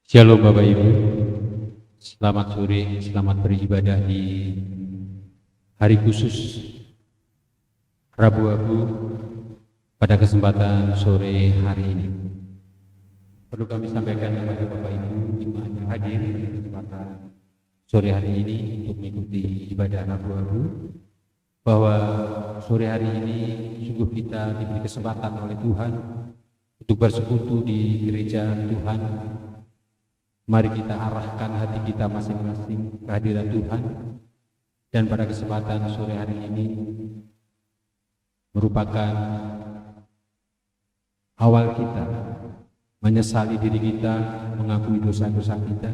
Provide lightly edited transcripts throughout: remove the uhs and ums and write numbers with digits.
Shalom Bapak Ibu, selamat sore, selamat beribadah di hari khusus Rabu Abu pada kesempatan sore hari ini. Perlu kami sampaikan kepada Bapak Ibu jemaat yang hadir pada kesempatan sore hari ini untuk mengikuti ibadah Rabu Abu, bahwa sore hari ini sungguh kita diberi kesempatan oleh Tuhan untuk bersekutu di gereja Tuhan. Mari kita arahkan hati kita masing-masing ke hadirat Tuhan. Dan pada kesempatan sore hari ini merupakan awal kita menyesali diri kita, mengakui dosa-dosa kita.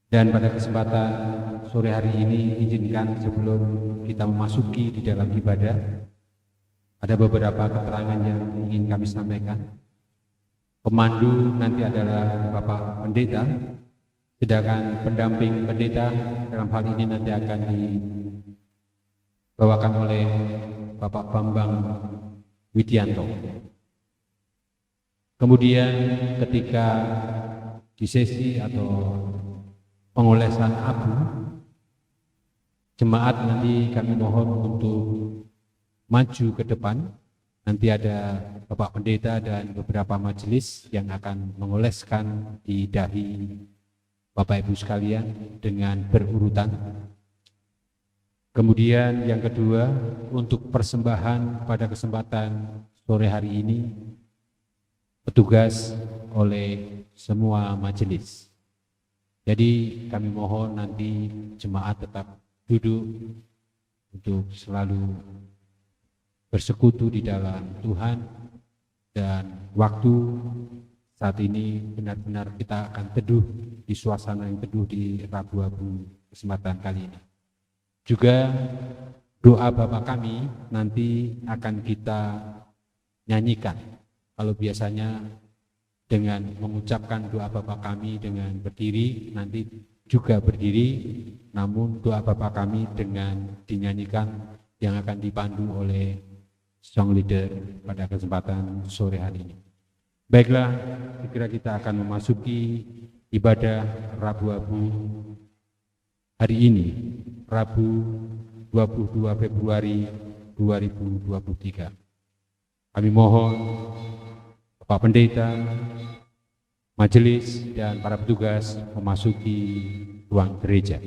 Dan pada kesempatan sore hari ini izinkan sebelum kita memasuki di dalam ibadah, ada beberapa keterangan yang ingin kami sampaikan. Pemandu nanti adalah Bapak Pendeta, sedangkan pendamping pendeta dalam hal ini nanti akan dibawakan oleh Bapak Bambang Widianto. Kemudian ketika di sesi atau pengolesan abu, jemaat nanti kami mohon untuk maju ke depan. Nanti ada Bapak Pendeta dan beberapa majelis yang akan mengoleskan di dahi Bapak Ibu sekalian dengan berurutan. Kemudian yang kedua, untuk persembahan pada kesempatan sore hari ini, petugas oleh semua majelis. Jadi kami mohon nanti jemaat tetap duduk untuk selalu bersekutu di dalam Tuhan, dan waktu saat ini benar-benar kita akan teduh di suasana yang teduh di Rabu Abu kesempatan kali ini. Juga doa Bapa kami nanti akan kita nyanyikan. Kalau biasanya dengan mengucapkan doa Bapa kami dengan berdiri, nanti juga berdiri, namun doa Bapa kami dengan dinyanyikan yang akan dipandu oleh song leader pada kesempatan sore hari ini. Baiklah, segera kita akan memasuki ibadah Rabu Abu hari ini, Rabu 22 Februari 2023. Kami mohon Bapak Pendeta, majelis, dan para petugas memasuki ruang gereja.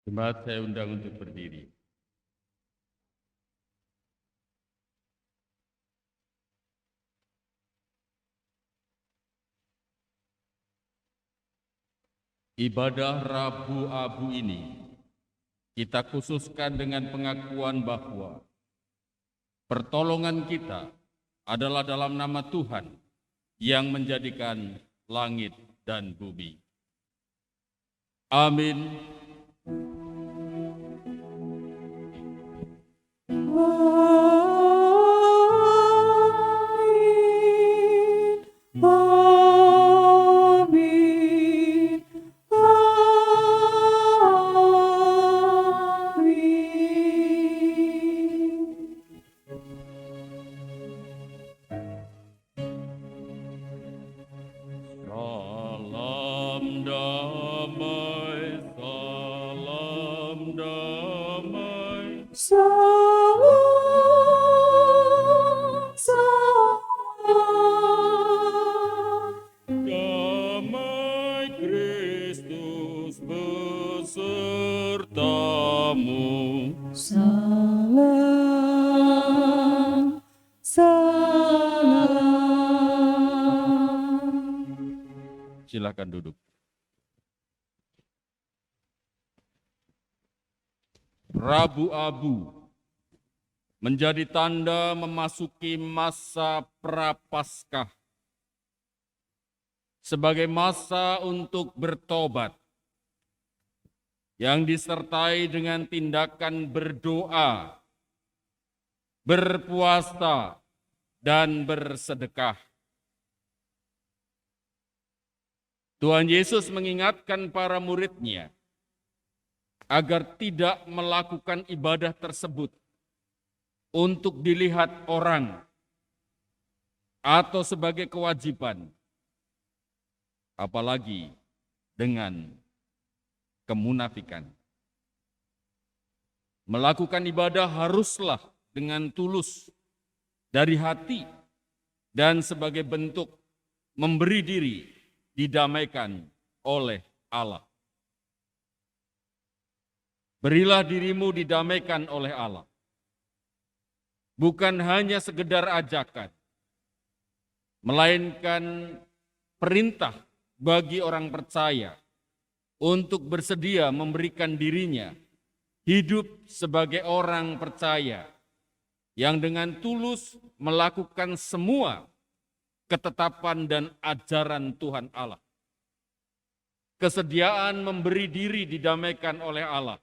Jemaat saya undang untuk berdiri. Ibadah Rabu Abu ini kita khususkan dengan pengakuan bahwa pertolongan kita adalah dalam nama Tuhan yang menjadikan langit dan bumi. Amin. Damai Kristus besertamu. Salam, salam. Silakan duduk. Rabu Abu menjadi tanda memasuki masa Prapaskah sebagai masa untuk bertobat yang disertai dengan tindakan berdoa, berpuasa, dan bersedekah. Tuhan Yesus mengingatkan para murid-Nya agar tidak melakukan ibadah tersebut untuk dilihat orang atau sebagai kewajiban, apalagi dengan kemunafikan. Melakukan ibadah haruslah dengan tulus dari hati dan sebagai bentuk memberi diri didamaikan oleh Allah. Berilah dirimu didamaikan oleh Allah. Bukan hanya sekedar ajakan, melainkan perintah bagi orang percaya untuk bersedia memberikan dirinya hidup sebagai orang percaya yang dengan tulus melakukan semua ketetapan dan ajaran Tuhan Allah. Kesediaan memberi diri didamaikan oleh Allah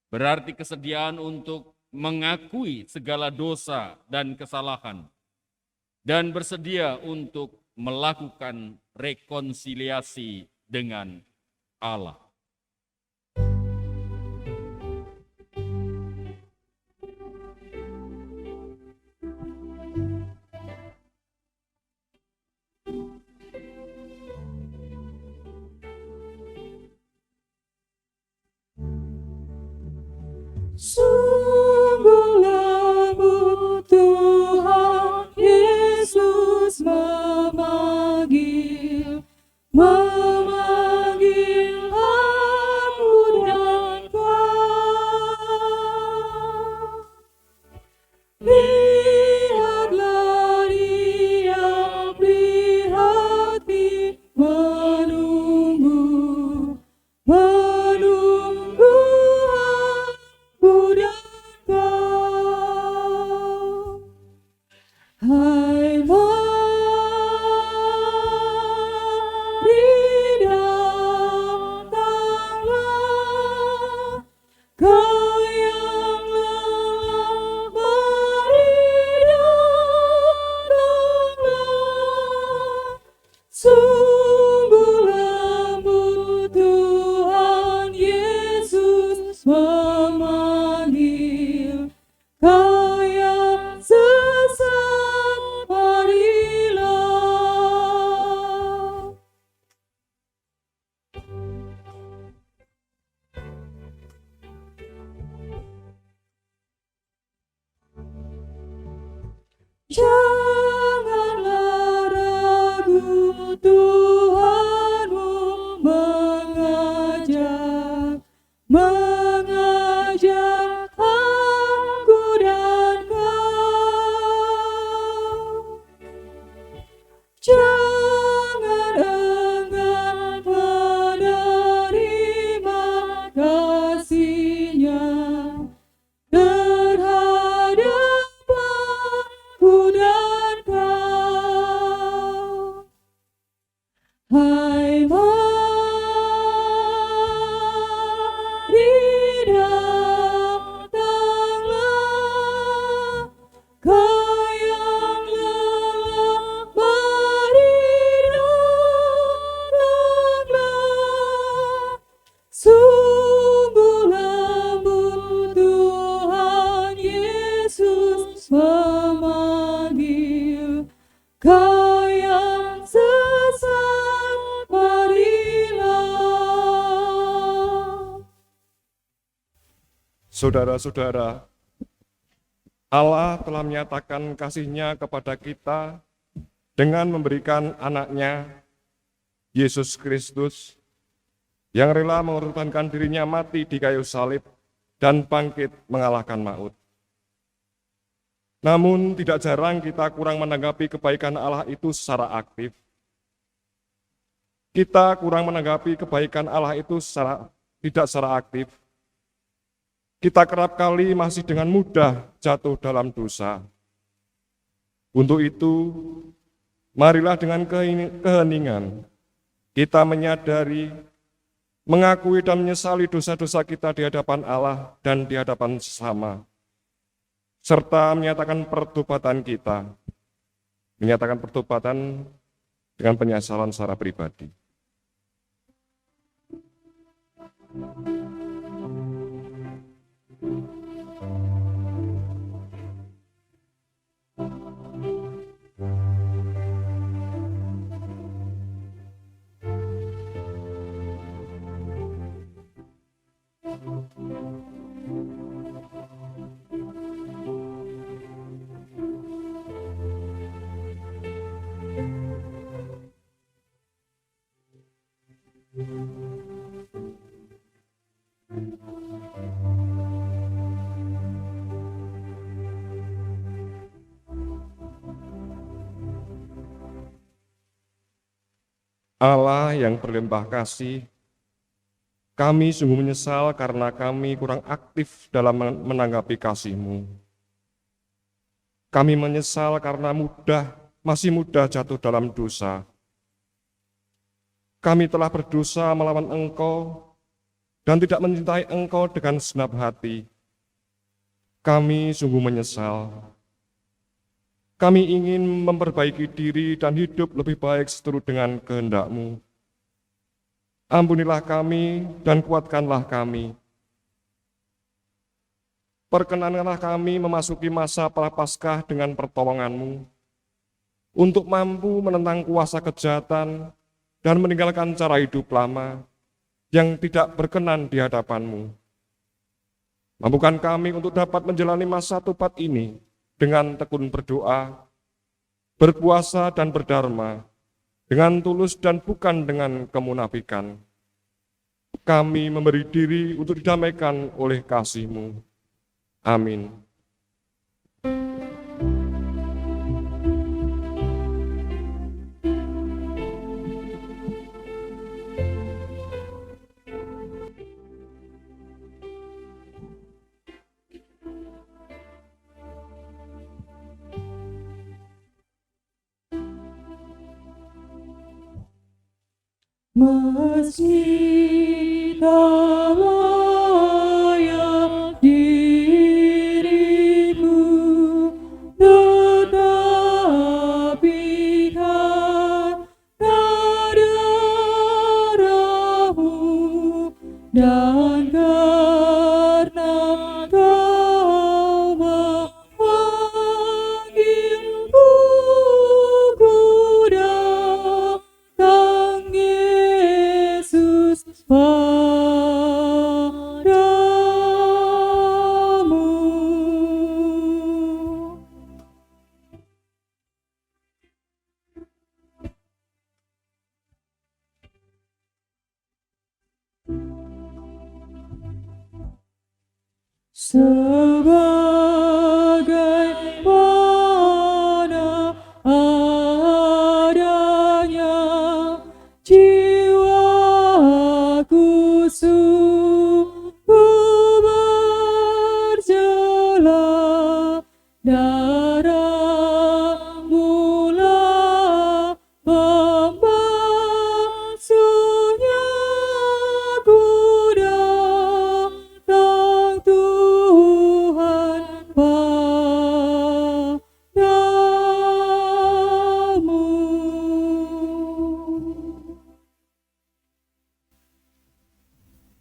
berarti kesediaan untuk mengakui segala dosa dan kesalahan dan bersedia untuk melakukan rekonsiliasi dengan Allah. Sungguhlah Tuhan Yesus memanggil aku dan kau. Lihatlah Dia berhati menunggu aku dan kau. Hai mari datanglah, kau yang lelah, mari datanglah. Sungguhlah Tuhan Yesus memanggil kau yang sesat, marilah. Janganlah ragu, Tuhanmu mengajak aku dan kau. Jangan enggan menerima kasih-Nya terhadap aku dan kau. Hai mari datanglah, Saudara-saudara, Allah telah menyatakan kasih-Nya kepada kita dengan memberikan anaknya, Yesus Kristus, yang rela mengorbankan dirinya mati di kayu salib dan bangkit mengalahkan maut. Namun tidak jarang kita kurang menanggapi kebaikan Allah itu secara aktif. Kita kurang menanggapi kebaikan Allah itu tidak secara aktif. Kita kerap kali masih dengan mudah jatuh dalam dosa. Untuk itu, marilah dengan keheningan kita menyadari, mengakui dan menyesali dosa-dosa kita di hadapan Allah dan di hadapan sesama, serta menyatakan pertobatan kita, menyatakan pertobatan dengan penyesalan secara pribadi. Allah yang berlimpah kasih, kami sungguh menyesal karena kami kurang aktif dalam menanggapi kasih-Mu. Kami menyesal karena masih mudah jatuh dalam dosa. Kami telah berdosa melawan Engkau dan tidak mencintai Engkau dengan segenap hati. Kami sungguh menyesal. Kami ingin memperbaiki diri dan hidup lebih baik seturut dengan kehendak-Mu. Ampunilah kami dan kuatkanlah kami. Perkenankanlah kami memasuki masa prapaskah dengan pertolongan-Mu, untuk mampu menentang kuasa kejahatan dan meninggalkan cara hidup lama yang tidak berkenan di hadapan-Mu. Mampukan kami untuk dapat menjalani masa tobat ini dengan tekun berdoa, berpuasa dan berdharma, dengan tulus dan bukan dengan kemunafikan. Kami memberi diri untuk didamaikan oleh kasih-Mu. Amin. Meski tak layak diriku, tetapi karena darah-Mu dan karena Kau memanggilku, ku datang Yesus padamu. Sebagaimana adanya jiwaku sungguh berjalan, darah-Mu lah pembasuhnya, ku datang Tuhan padamu.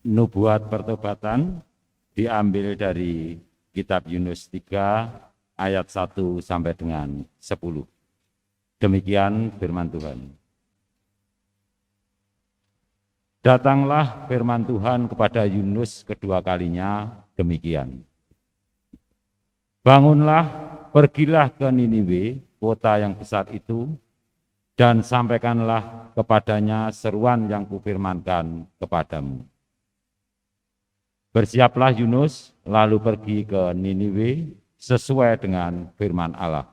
Nubuat pertobatan diambil dari kitab Yunus 3 ayat 1 sampai dengan 10. Demikian firman Tuhan. Datanglah firman Tuhan kepada Yunus kedua kalinya demikian. Bangunlah, pergilah ke Niniwe, kota yang besar itu, dan sampaikanlah kepadanya seruan yang kufirmankan kepadamu. Bersiaplah Yunus, lalu pergi ke Niniwe sesuai dengan firman Allah.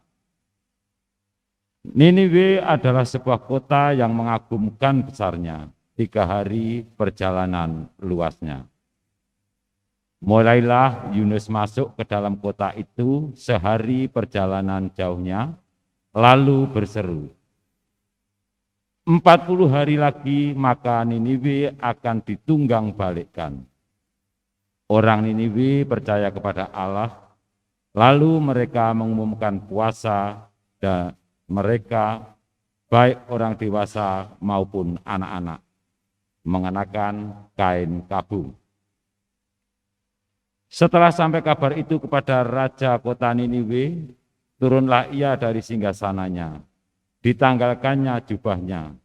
Niniwe adalah sebuah kota yang mengagumkan besarnya, 3 hari perjalanan luasnya. Mulailah Yunus masuk ke dalam kota itu sehari perjalanan jauhnya, lalu berseru, 40 hari lagi maka Niniwe akan ditunggang balikkan. Orang Niniwe percaya kepada Allah, lalu mereka mengumumkan puasa dan mereka, baik orang dewasa maupun anak-anak, mengenakan kain kabung. Setelah sampai kabar itu kepada raja kota Niniwe, turunlah ia dari singgasananya, ditanggalkannya jubahnya,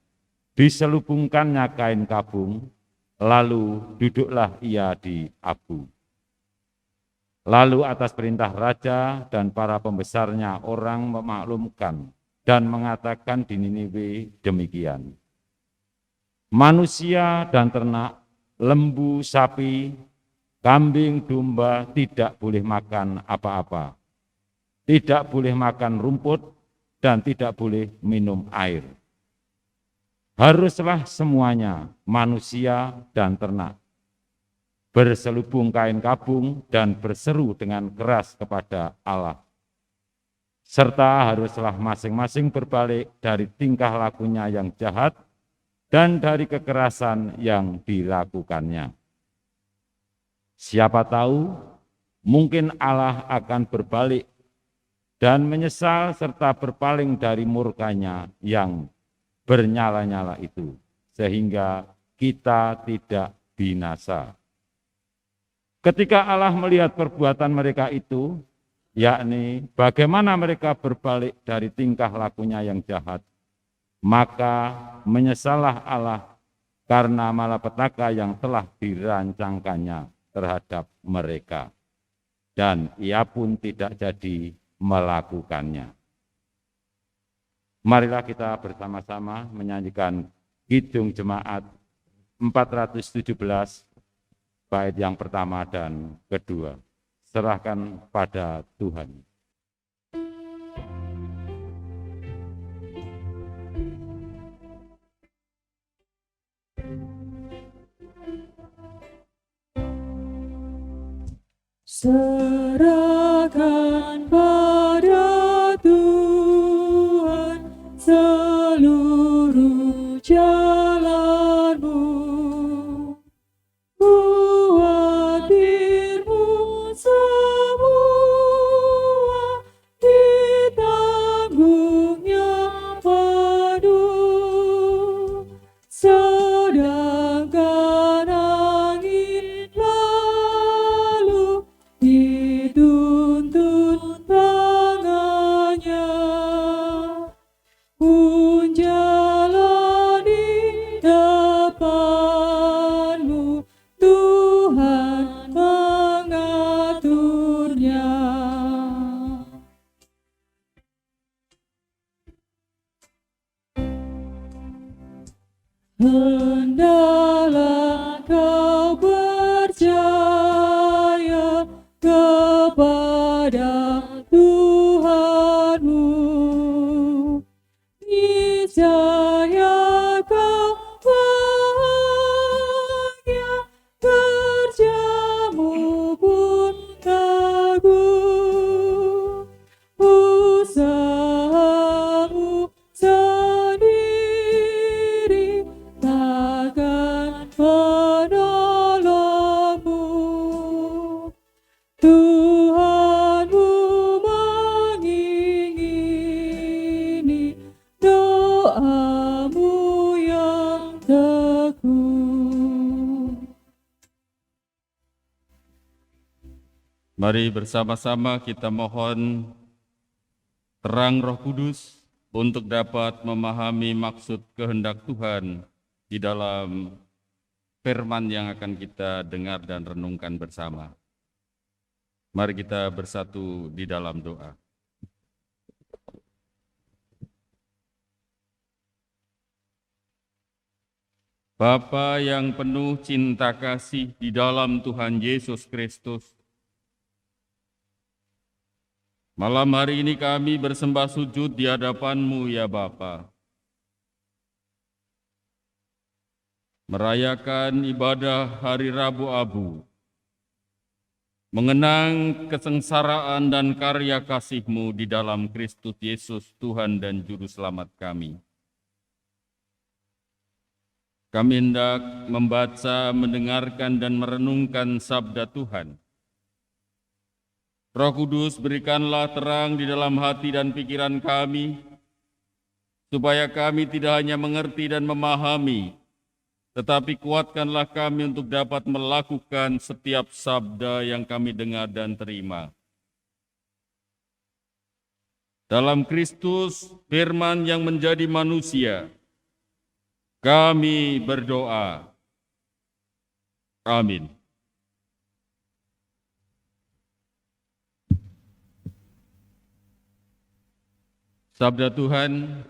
diselubungkannya kain kabung, lalu duduklah ia di abu. Lalu atas perintah raja dan para pembesarnya orang memaklumkan dan mengatakan di Niniwe demikian. Manusia dan ternak, lembu, sapi, kambing, domba tidak boleh makan apa-apa. Tidak boleh makan rumput dan tidak boleh minum air. Haruslah semuanya, manusia dan ternak, berselubung kain kabung dan berseru dengan keras kepada Allah. Serta haruslah masing-masing berbalik dari tingkah lakunya yang jahat dan dari kekerasan yang dilakukannya. Siapa tahu, mungkin Allah akan berbalik dan menyesal serta berpaling dari murkanya yang bernyala-nyala itu, sehingga kita tidak binasa. Ketika Allah melihat perbuatan mereka itu, yakni bagaimana mereka berbalik dari tingkah lakunya yang jahat, maka menyesallah Allah karena malapetaka yang telah dirancangkannya terhadap mereka, dan ia pun tidak jadi melakukannya. Marilah kita bersama-sama menyanyikan Kidung Jemaat 417, bait yang pertama dan kedua. Serahkan pada Tuhan. Serahkan pada Tuhan seluruh jalanmu, khawatirmu semua ditanggungnya penuh, sedangkan angin lalu dituntun tangannya, pun jalan di depanmu, Tuhan mengaturnya. Hendaklah kau percaya kepada Tuhanmu, niscaya kau bahagia, kerjamu pun bagus, usahamu sendiri takkan menolongmu. Tuhanmu mengingini doamu yang teguh. Mari bersama-sama kita mohon terang Roh Kudus untuk dapat memahami maksud kehendak Tuhan di dalam firman yang akan kita dengar dan renungkan bersama. Mari kita bersatu di dalam doa. Bapa yang penuh cinta kasih di dalam Tuhan Yesus Kristus, malam hari ini kami bersembah sujud di hadapan-Mu ya Bapa. Merayakan ibadah hari Rabu Abu, mengenang kesengsaraan dan karya kasih-Mu di dalam Kristus Yesus Tuhan dan Juru Selamat kami. Kami hendak membaca, mendengarkan, dan merenungkan sabda Tuhan. Roh Kudus, berikanlah terang di dalam hati dan pikiran kami, supaya kami tidak hanya mengerti dan memahami, tetapi kuatkanlah kami untuk dapat melakukan setiap sabda yang kami dengar dan terima. Dalam Kristus, firman yang menjadi manusia, kami berdoa. Amin. Sabda Tuhan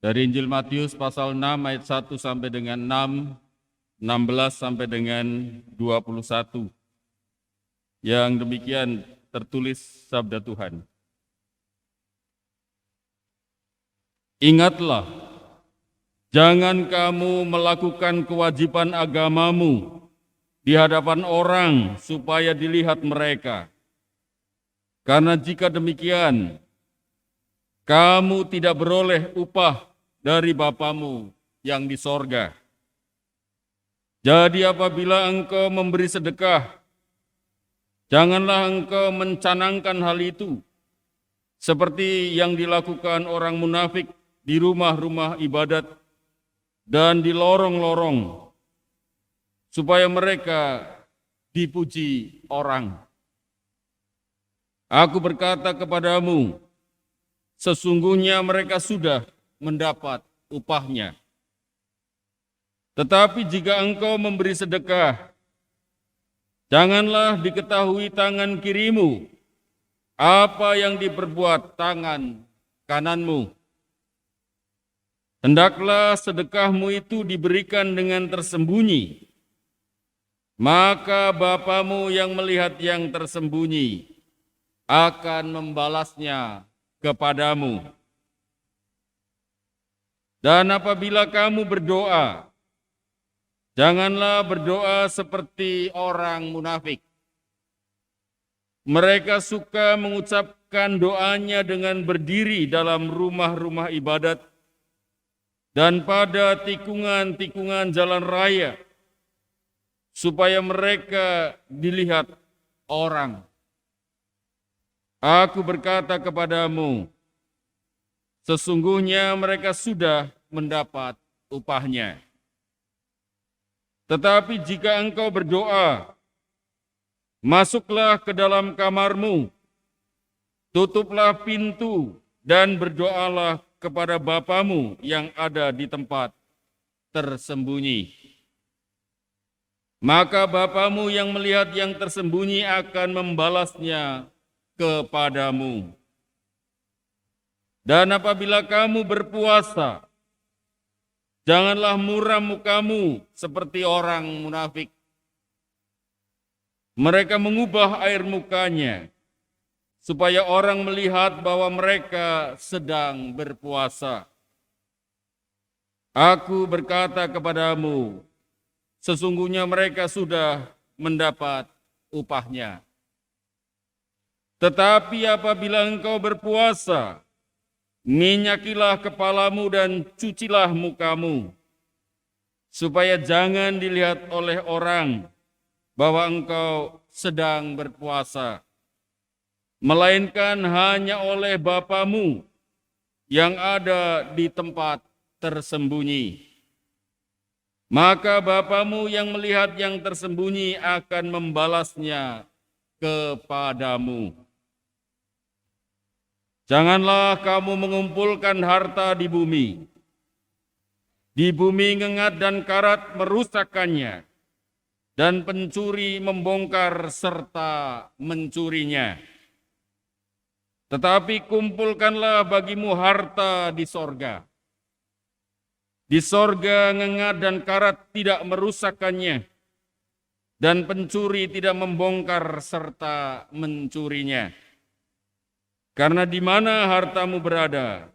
dari Injil Matius pasal 6 ayat 1 sampai dengan 6, 16 sampai dengan 21. Yang demikian tertulis sabda Tuhan. Ingatlah, jangan kamu melakukan kewajiban agamamu di hadapan orang supaya dilihat mereka. Karena jika demikian, kamu tidak beroleh upah dari Bapamu yang di sorga. Jadi apabila engkau memberi sedekah, janganlah engkau mencanangkan hal itu, seperti yang dilakukan orang munafik di rumah-rumah ibadat dan di lorong-lorong, supaya mereka dipuji orang. Aku berkata kepadamu, sesungguhnya mereka sudah mendapat upahnya. Tetapi jika engkau memberi sedekah, janganlah diketahui tangan kirimu apa yang diperbuat tangan kananmu. Hendaklah sedekahmu itu diberikan dengan tersembunyi, maka Bapamu yang melihat yang tersembunyi akan membalasnya kepadamu. Dan apabila kamu berdoa, janganlah berdoa seperti orang munafik. Mereka suka mengucapkan doanya dengan berdiri dalam rumah-rumah ibadat dan pada tikungan-tikungan jalan raya, supaya mereka dilihat orang. Aku berkata kepadamu, sesungguhnya mereka sudah mendapat upahnya. Tetapi jika engkau berdoa, masuklah ke dalam kamarmu, tutuplah pintu, dan berdoalah kepada Bapamu yang ada di tempat tersembunyi. Maka Bapamu yang melihat yang tersembunyi akan membalasnya kepadamu. Dan apabila kamu berpuasa, janganlah muram mukamu seperti orang munafik. Mereka mengubah air mukanya, supaya orang melihat bahwa mereka sedang berpuasa. Aku berkata kepadamu, sesungguhnya mereka sudah mendapat upahnya. Tetapi apabila engkau berpuasa, minyakilah kepalamu dan cucilah mukamu, supaya jangan dilihat oleh orang bahwa engkau sedang berpuasa, melainkan hanya oleh Bapamu yang ada di tempat tersembunyi. Maka Bapamu yang melihat yang tersembunyi akan membalasnya kepadamu. Janganlah kamu mengumpulkan harta di bumi, Di bumi ngengat dan karat merusakkannya, dan pencuri membongkar serta mencurinya. Tetapi kumpulkanlah bagimu harta di sorga. Di sorga ngengat dan karat tidak merusakkannya, dan pencuri tidak membongkar serta mencurinya. Karena di mana hartamu berada,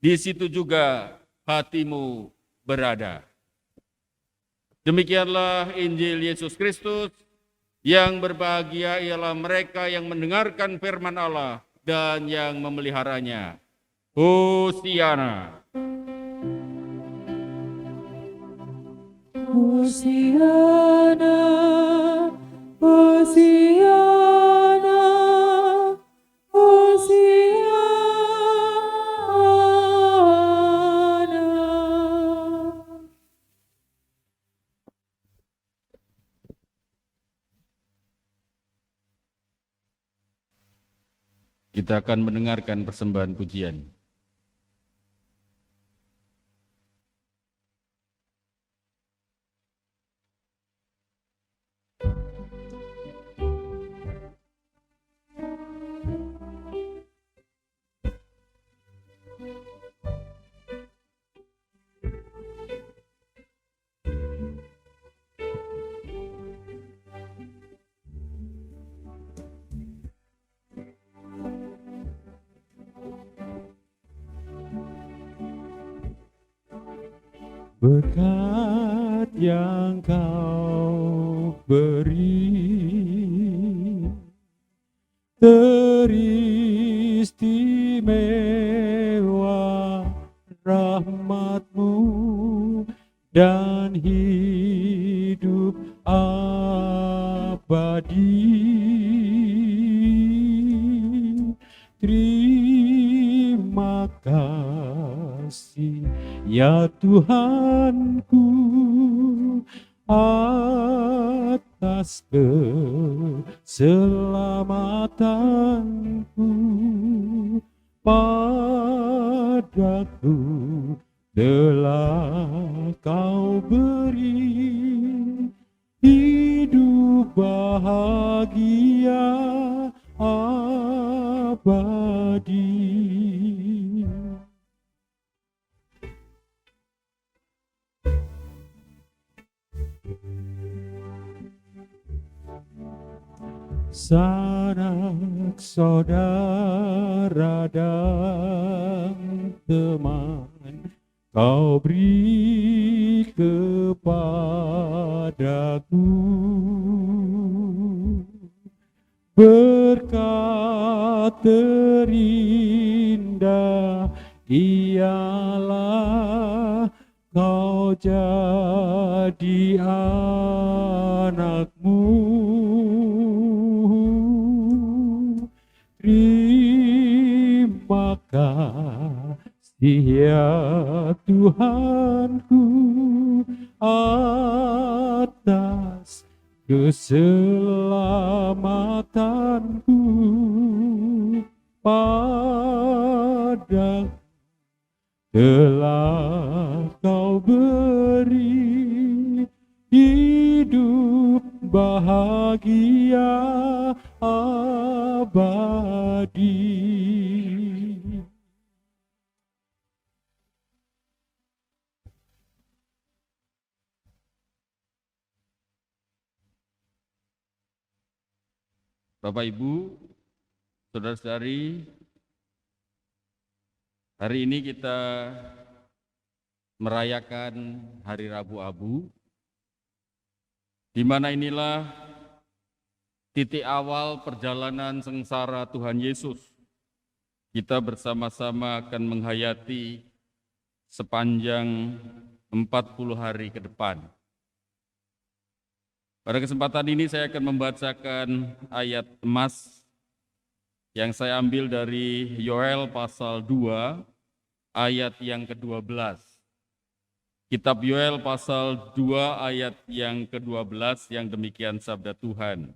di situ juga hatimu berada. Demikianlah Injil Yesus Kristus. Yang berbahagia ialah mereka yang mendengarkan firman Allah dan yang memeliharanya. Hosiana. Hosiana, Hosiana, Hosiana. Kita akan mendengarkan persembahan pujian. Berkat yang kau beri teristimewa rahmat-Mu dan hidup abadi. Terima kasih ya Tuhanku atas keselamatanku, padaku telah kau beri hidup bahagia abadi. Sanak saudara dan teman kau beri kepadaku, berkat terindah ialah kau jadi anak-Mu. Terima kasih ya Tuhanku atas keselamatanku, pada telah kau beri hidup bahagia abadi. Bapak Ibu, saudara-saudari, hari ini kita merayakan Hari Rabu Abu, di mana inilah titik awal perjalanan sengsara Tuhan Yesus. Kita bersama-sama akan menghayati sepanjang 40 hari ke depan. Pada kesempatan ini saya akan membacakan ayat emas yang saya ambil dari Yoel pasal 2 ayat yang ke-12. Kitab Yoel pasal 2 ayat yang ke-12 yang demikian sabda Tuhan.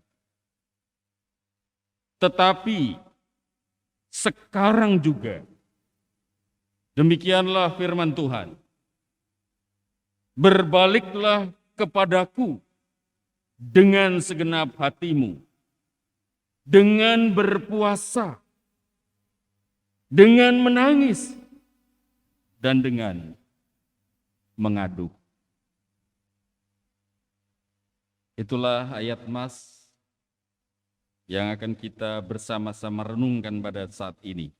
Tetapi sekarang juga, demikianlah firman Tuhan, Berbaliklah kepadaku dengan segenap hatimu, dengan berpuasa, dengan menangis, dan dengan mengadu. Itulah ayat Mas yang akan kita bersama-sama renungkan pada saat ini.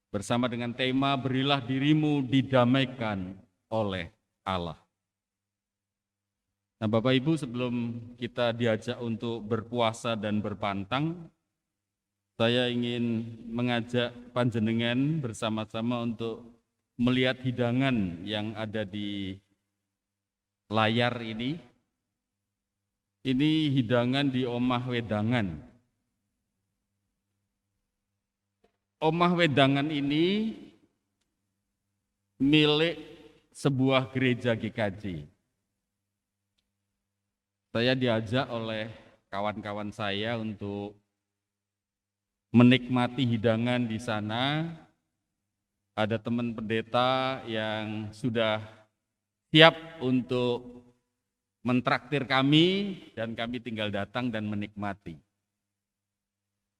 Bersama dengan tema berilah dirimu didamaikan oleh Allah. Nah Bapak Ibu, sebelum kita diajak untuk berpuasa dan berpantang, saya ingin mengajak panjenengan bersama-sama untuk melihat hidangan yang ada di layar ini. Ini hidangan di Omah Wedangan. Omah Wedangan ini milik sebuah gereja GKJ. Saya diajak oleh kawan-kawan saya untuk menikmati hidangan di sana. Ada teman pendeta yang sudah siap untuk mentraktir kami dan kami tinggal datang dan menikmati.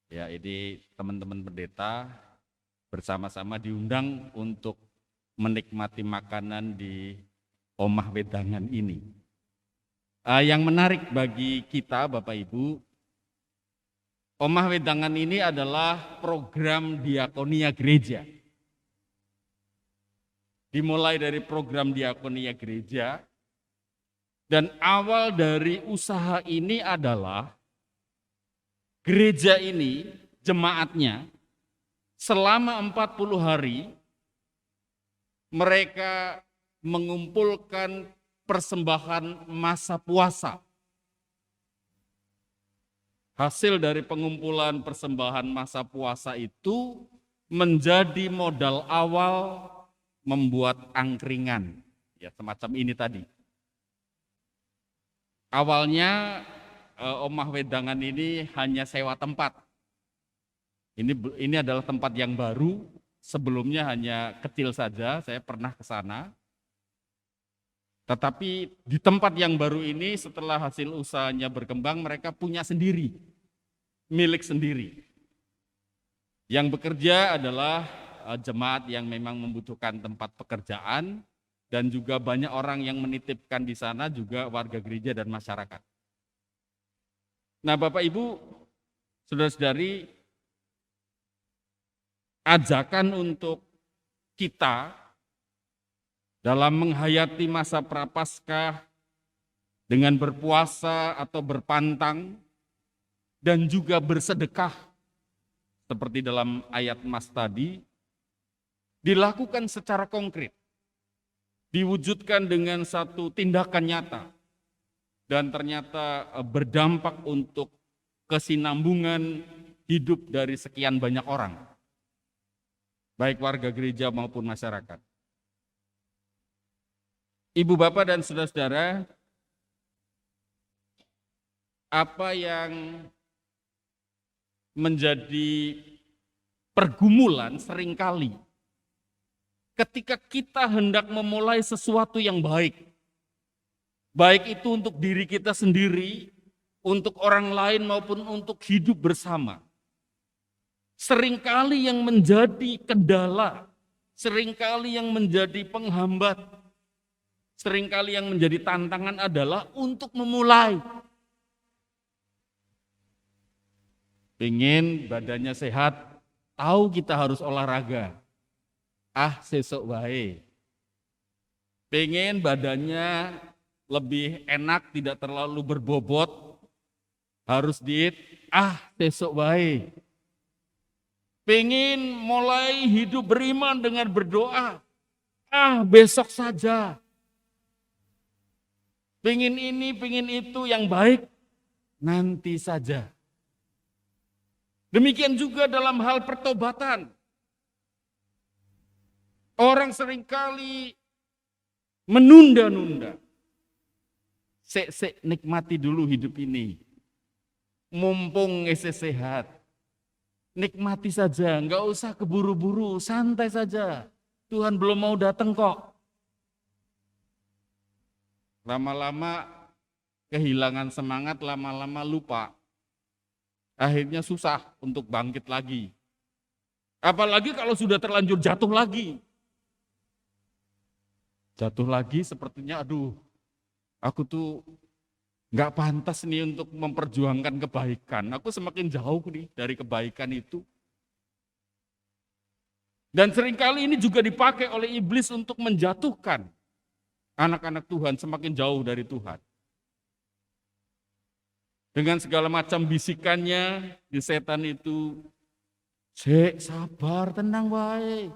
Ya, ini teman-teman pendeta bersama-sama diundang untuk menikmati makanan di Omah Wedangan ini. Yang menarik bagi kita Bapak Ibu, Omah Wedangan ini adalah program diakonia gereja. Dimulai dari program diakonia gereja, dan awal dari usaha ini adalah gereja ini, jemaatnya, selama 40 hari mereka mengumpulkan persembahan masa puasa. Hasil dari pengumpulan persembahan masa puasa itu menjadi modal awal membuat angkringan, ya semacam ini tadi. Awalnya Omah Wedangan ini hanya sewa tempat. Ini adalah tempat yang baru, sebelumnya hanya kecil saja, saya pernah ke sana. Tetapi di tempat yang baru ini setelah hasil usahanya berkembang, mereka punya sendiri, milik sendiri. Yang bekerja adalah jemaat yang memang membutuhkan tempat pekerjaan, dan juga banyak orang yang menitipkan di sana juga warga gereja dan masyarakat. Nah Bapak Ibu, saudara-saudari, ajakan untuk kita dalam menghayati masa Prapaskah dengan berpuasa atau berpantang dan juga bersedekah seperti dalam ayat Mas tadi, dilakukan secara konkret, diwujudkan dengan satu tindakan nyata, dan ternyata berdampak untuk kesinambungan hidup dari sekian banyak orang, baik warga gereja maupun masyarakat. Ibu, bapak, dan saudara-saudara, apa yang menjadi pergumulan seringkali ketika kita hendak memulai sesuatu yang baik, baik itu untuk diri kita sendiri, untuk orang lain maupun untuk hidup bersama. Seringkali yang menjadi kendala, seringkali yang menjadi penghambat, seringkali yang menjadi tantangan adalah untuk memulai. Pengen badannya sehat, tahu kita harus olahraga. Sesok wae. Pengen badannya lebih enak, tidak terlalu berbobot, harus diet, sesok wae. Pengen mulai hidup beriman dengan berdoa, besok saja. Pengen ini, pengen itu yang baik, nanti saja. Demikian juga dalam hal pertobatan. Orang seringkali menunda-nunda. Sek nikmati dulu hidup ini. Mumpung sehat. Nikmati saja, enggak usah keburu-buru, santai saja. Tuhan belum mau datang kok. lama-lama kehilangan semangat, lama-lama lupa. Akhirnya susah untuk bangkit lagi. Apalagi kalau sudah terlanjur jatuh lagi. Jatuh lagi sepertinya aduh, aku tuh nggak pantas nih untuk memperjuangkan kebaikan. Aku semakin jauh nih dari kebaikan itu. Dan seringkali ini juga dipakai oleh iblis untuk menjatuhkan anak-anak Tuhan semakin jauh dari Tuhan. Dengan segala macam bisikannya di setan itu, "Sik, sabar, tenang wae.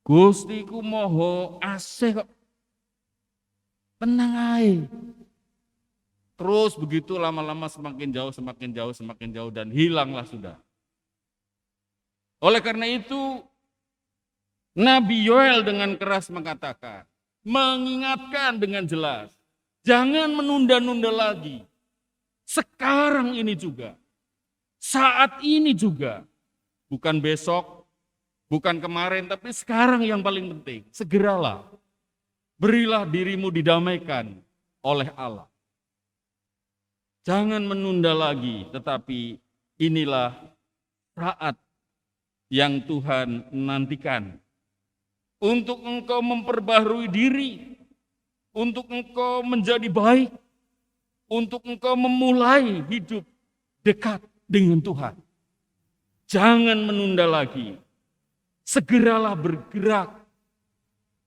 Gusti ku moho asih kok. Tenang ae." Terus begitu lama-lama semakin jauh, semakin jauh, semakin jauh dan hilanglah sudah. Oleh karena itu, Nabi Yoel dengan keras mengatakan, mengingatkan dengan jelas, jangan menunda-nunda lagi. Sekarang ini juga, saat ini juga, bukan besok, bukan kemarin, tapi sekarang yang paling penting. Segeralah, berilah dirimu didamaikan oleh Allah. Jangan menunda lagi, tetapi inilah saat yang Tuhan nantikan. Untuk engkau memperbaharui diri, untuk engkau menjadi baik, untuk engkau memulai hidup dekat dengan Tuhan. Jangan menunda lagi, segeralah bergerak,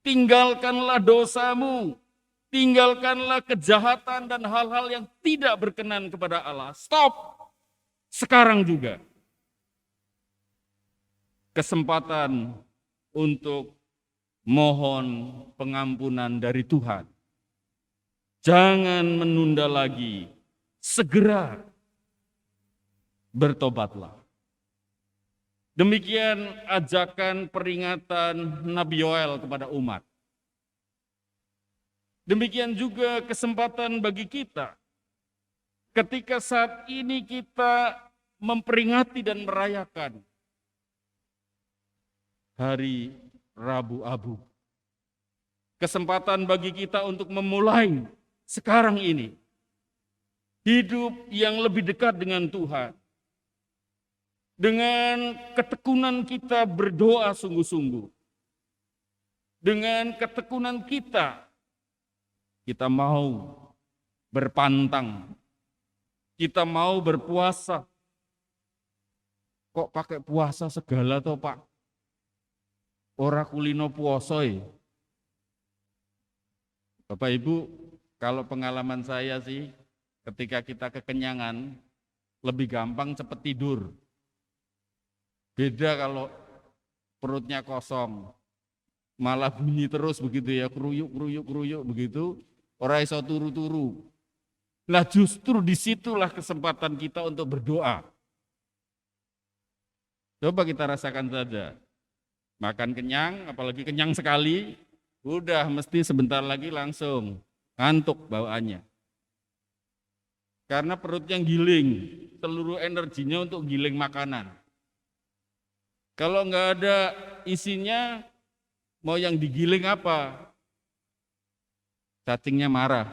tinggalkanlah dosamu, tinggalkanlah kejahatan dan hal-hal yang tidak berkenan kepada Allah. Stop, sekarang juga. Kesempatan untuk mohon pengampunan dari Tuhan. Jangan menunda lagi, segera bertobatlah. Demikian ajakan peringatan Nabi Yoel kepada umat. Demikian juga kesempatan bagi kita. Ketika saat ini kita memperingati dan merayakan Hari Rabu Abu. Kesempatan bagi kita untuk memulai sekarang ini hidup yang lebih dekat dengan Tuhan. Dengan ketekunan kita berdoa sungguh-sungguh. Dengan ketekunan kita mau berpantang. Kita mau berpuasa. Kok pakai puasa segala toh Pak? Ora kulino puasoi. Bapak Ibu, kalau pengalaman saya sih, ketika kita kekenyangan, lebih gampang cepat tidur. Beda kalau perutnya kosong, malah bunyi terus begitu ya, keruyuk begitu, ora iso turu-turu. Nah justru disitulah kesempatan kita untuk berdoa. Coba kita rasakan saja. Makan kenyang, apalagi kenyang sekali, udah mesti sebentar lagi langsung ngantuk bawaannya. Karena perutnya giling, seluruh energinya untuk giling makanan. Kalau nggak ada isinya, mau yang digiling apa? Cacingnya marah,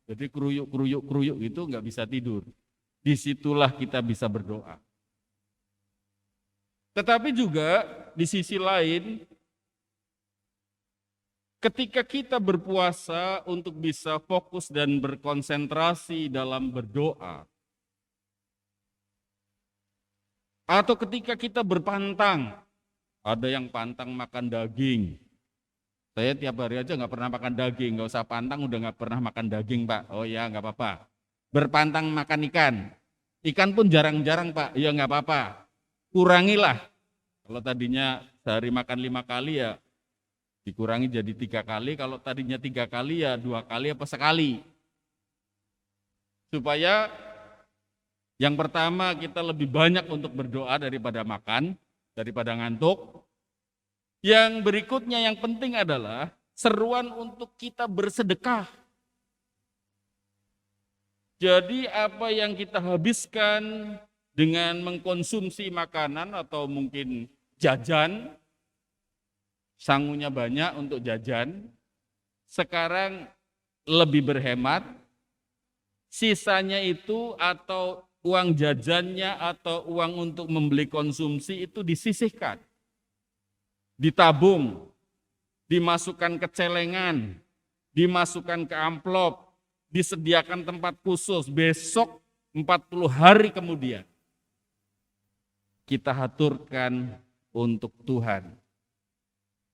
jadi keruyuk gitu nggak bisa tidur. Disitulah kita bisa berdoa. Tetapi juga di sisi lain, ketika kita berpuasa untuk bisa fokus dan berkonsentrasi dalam berdoa, atau ketika kita berpantang, ada yang pantang makan daging. Saya tiap hari aja nggak pernah makan daging, nggak usah pantang udah nggak pernah makan daging Pak. Oh ya nggak apa-apa. Berpantang makan ikan pun jarang-jarang Pak. Ya nggak apa-apa. Kurangilah. Kalau tadinya sehari makan 5 kali ya dikurangi jadi 3 kali. Kalau tadinya 3 kali ya 2 kali apa sekali. Supaya yang pertama kita lebih banyak untuk berdoa daripada makan, daripada ngantuk. Yang berikutnya yang penting adalah seruan untuk kita bersedekah. Jadi apa yang kita habiskan dengan mengkonsumsi makanan atau mungkin jajan, sangunya banyak untuk jajan, sekarang lebih berhemat, sisanya itu atau uang jajannya atau uang untuk membeli konsumsi itu disisihkan, ditabung, dimasukkan ke celengan, dimasukkan ke amplop, disediakan tempat khusus. Besok 40 hari kemudian kita haturkan untuk Tuhan.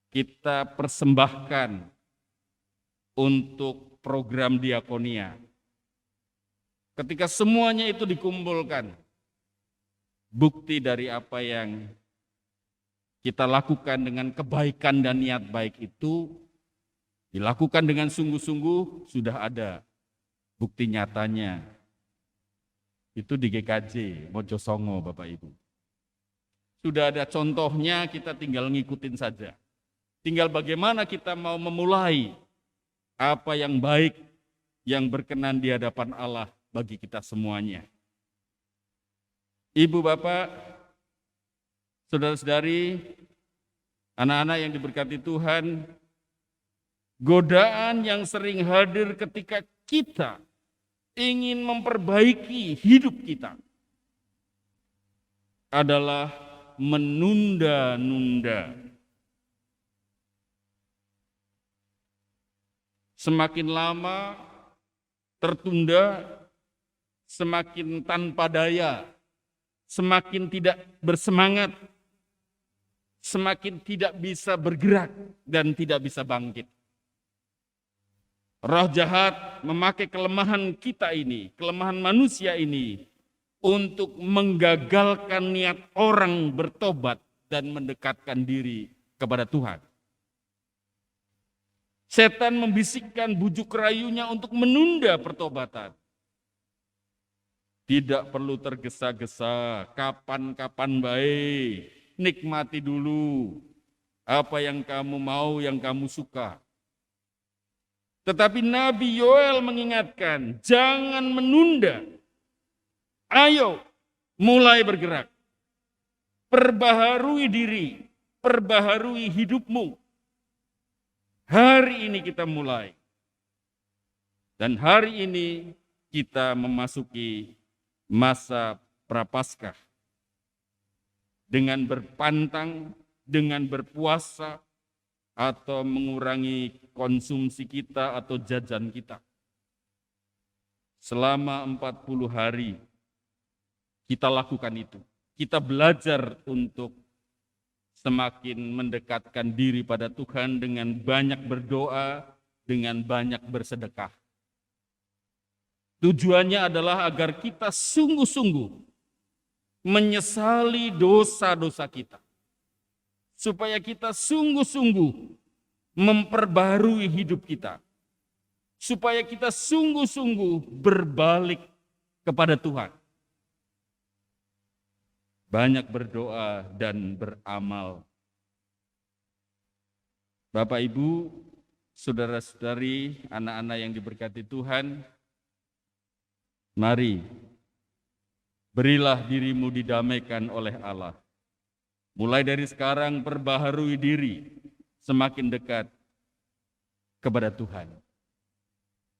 Kita persembahkan untuk program diakonia. Ketika semuanya itu dikumpulkan, bukti dari apa yang kita lakukan dengan kebaikan dan niat baik itu dilakukan dengan sungguh-sungguh, sudah ada bukti nyatanya. Itu di GKJ Mojosongo, Bapak Ibu. Sudah ada contohnya, kita tinggal ngikutin saja. Tinggal bagaimana kita mau memulai apa yang baik, yang berkenan di hadapan Allah bagi kita semuanya. Ibu, Bapak, saudara-saudari, anak-anak yang diberkati Tuhan, godaan yang sering hadir ketika kita ingin memperbaiki hidup kita adalah menunda-nunda. Semakin lama tertunda, semakin tanpa daya, semakin tidak bersemangat, semakin tidak bisa bergerak dan tidak bisa bangkit. Roh jahat memakai kelemahan kita ini, kelemahan manusia ini, untuk menggagalkan niat orang bertobat dan mendekatkan diri kepada Tuhan. Setan membisikkan bujuk rayunya untuk menunda pertobatan. Tidak perlu tergesa-gesa, kapan-kapan baik, nikmati dulu apa yang kamu mau, yang kamu suka. Tetapi Nabi Yoel mengingatkan, jangan menunda. Ayo, mulai bergerak. Perbaharui diri, perbaharui hidupmu. Hari ini kita mulai. Dan hari ini kita memasuki masa Prapaskah. Dengan berpantang, dengan berpuasa, atau mengurangi konsumsi kita atau jajan kita. Selama 40 hari kita lakukan itu. Kita belajar untuk semakin mendekatkan diri pada Tuhan dengan banyak berdoa, dengan banyak bersedekah. Tujuannya adalah agar kita sungguh-sungguh menyesali dosa-dosa kita. Supaya kita sungguh-sungguh memperbarui hidup kita. Supaya kita sungguh-sungguh berbalik kepada Tuhan. Banyak berdoa dan beramal. Bapak, Ibu, saudara-saudari, anak-anak yang diberkati Tuhan, mari berilah dirimu didamaikan oleh Allah. Mulai dari sekarang perbaharui diri semakin dekat kepada Tuhan.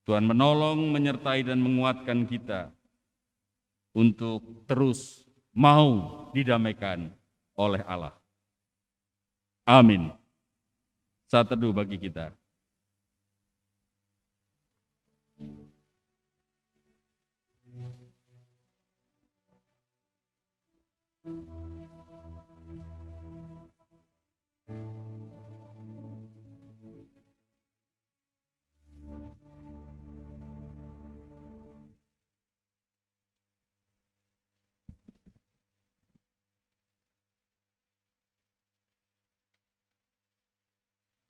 Tuhan menolong, menyertai dan menguatkan kita untuk terus mau didamaikan oleh Allah. Amin. Saat teduh bagi kita.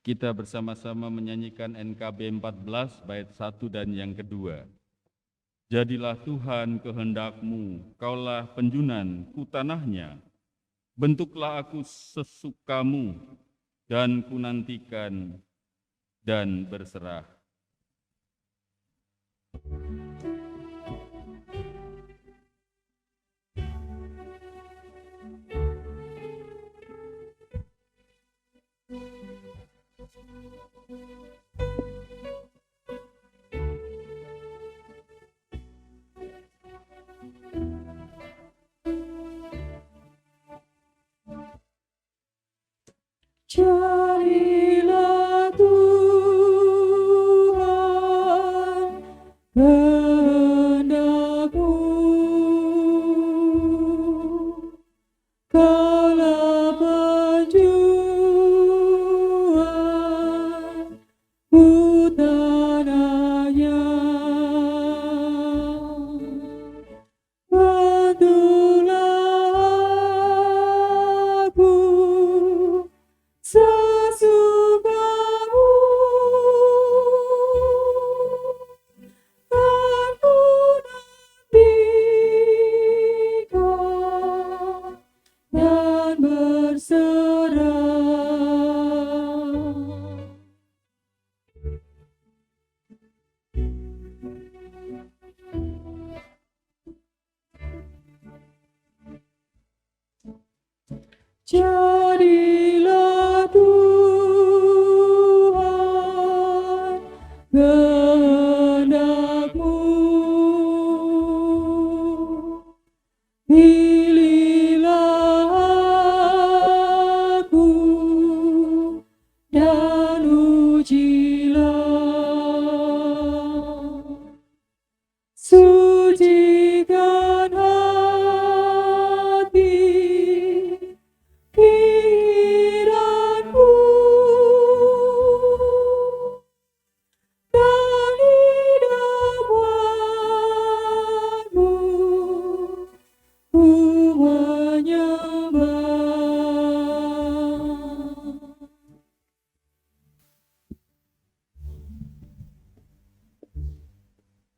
Kita bersama-sama menyanyikan NKB 14 bait 1 dan yang kedua. Jadilah Tuhan kehendak-Mu, Kaulah penjunan ku tanahnya. Bentuklah aku sesukamu dan ku nantikan dan berserah.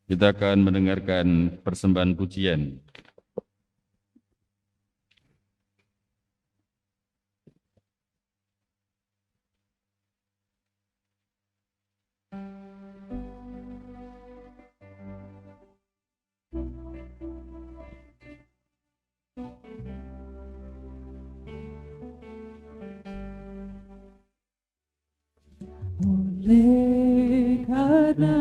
Kita akan mendengarkan persembahan pujian. Oleh karena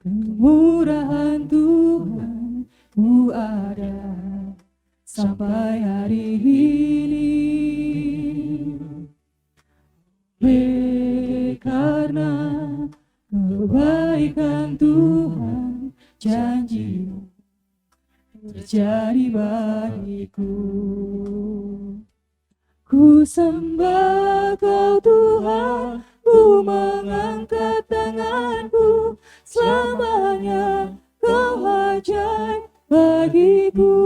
kemurahan Tuhan, ku ada sampai hari ini. Oleh karena kebaikan Tuhan, janji-Mu terjadi bagiku. Ku sembah Kau Tuhan, ku mengangkat tanganku, selamanya Kau ajaib bagiku.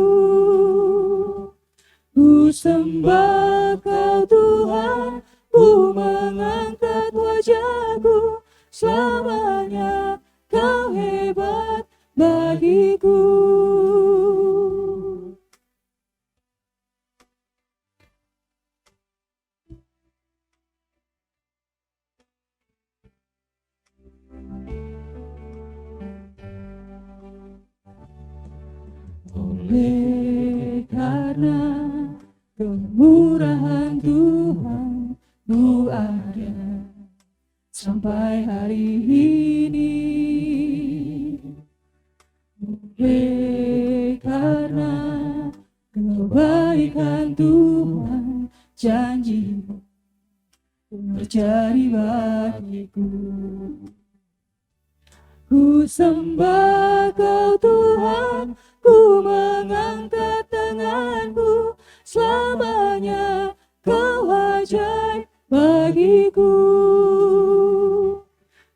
Ku sembah Kau Tuhan, ku mengangkat wajahku, selamanya Kau hebat bagiku. Oleh karena kemurahan Tuhan, ku ada sampai hari ini. Oleh karena kebaikan Tuhan, janji-Mu terjadi bagiku. Ku sembah Kau Tuhan, ku mengangkat tanganku, selamanya Kau ajaib bagiku.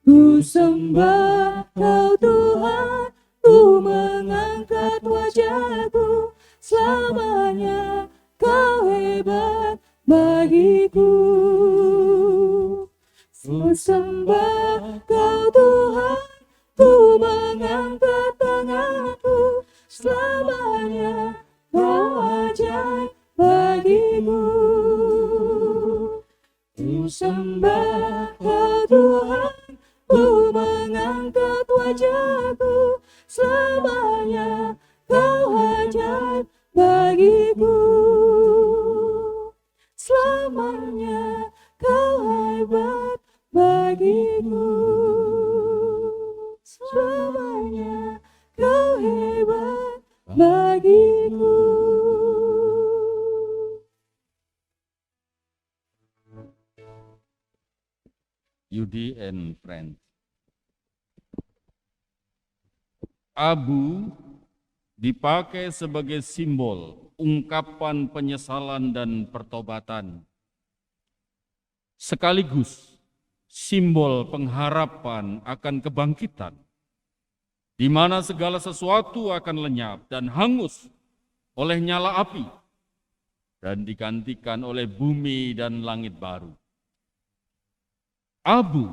Ku sembah Kau Tuhan, ku mengangkat wajahku, selamanya Kau hebat bagiku. Ku sembah Kau Tuhan, ku mengangkat tanganku, selamanya Kau ajaib bagiku. Ku sembah Kau Tuhan, ku mengangkat wajahku, selamanya Kau ajaib bagiku. Selamanya Kau hebat bagiku. Selamanya Kau hebat bagiku. Yudi and friends. Abu dipakai sebagai simbol ungkapan penyesalan dan pertobatan, sekaligus simbol pengharapan akan kebangkitan, di mana segala sesuatu akan lenyap dan hangus oleh nyala api, dan digantikan oleh bumi dan langit baru. Abu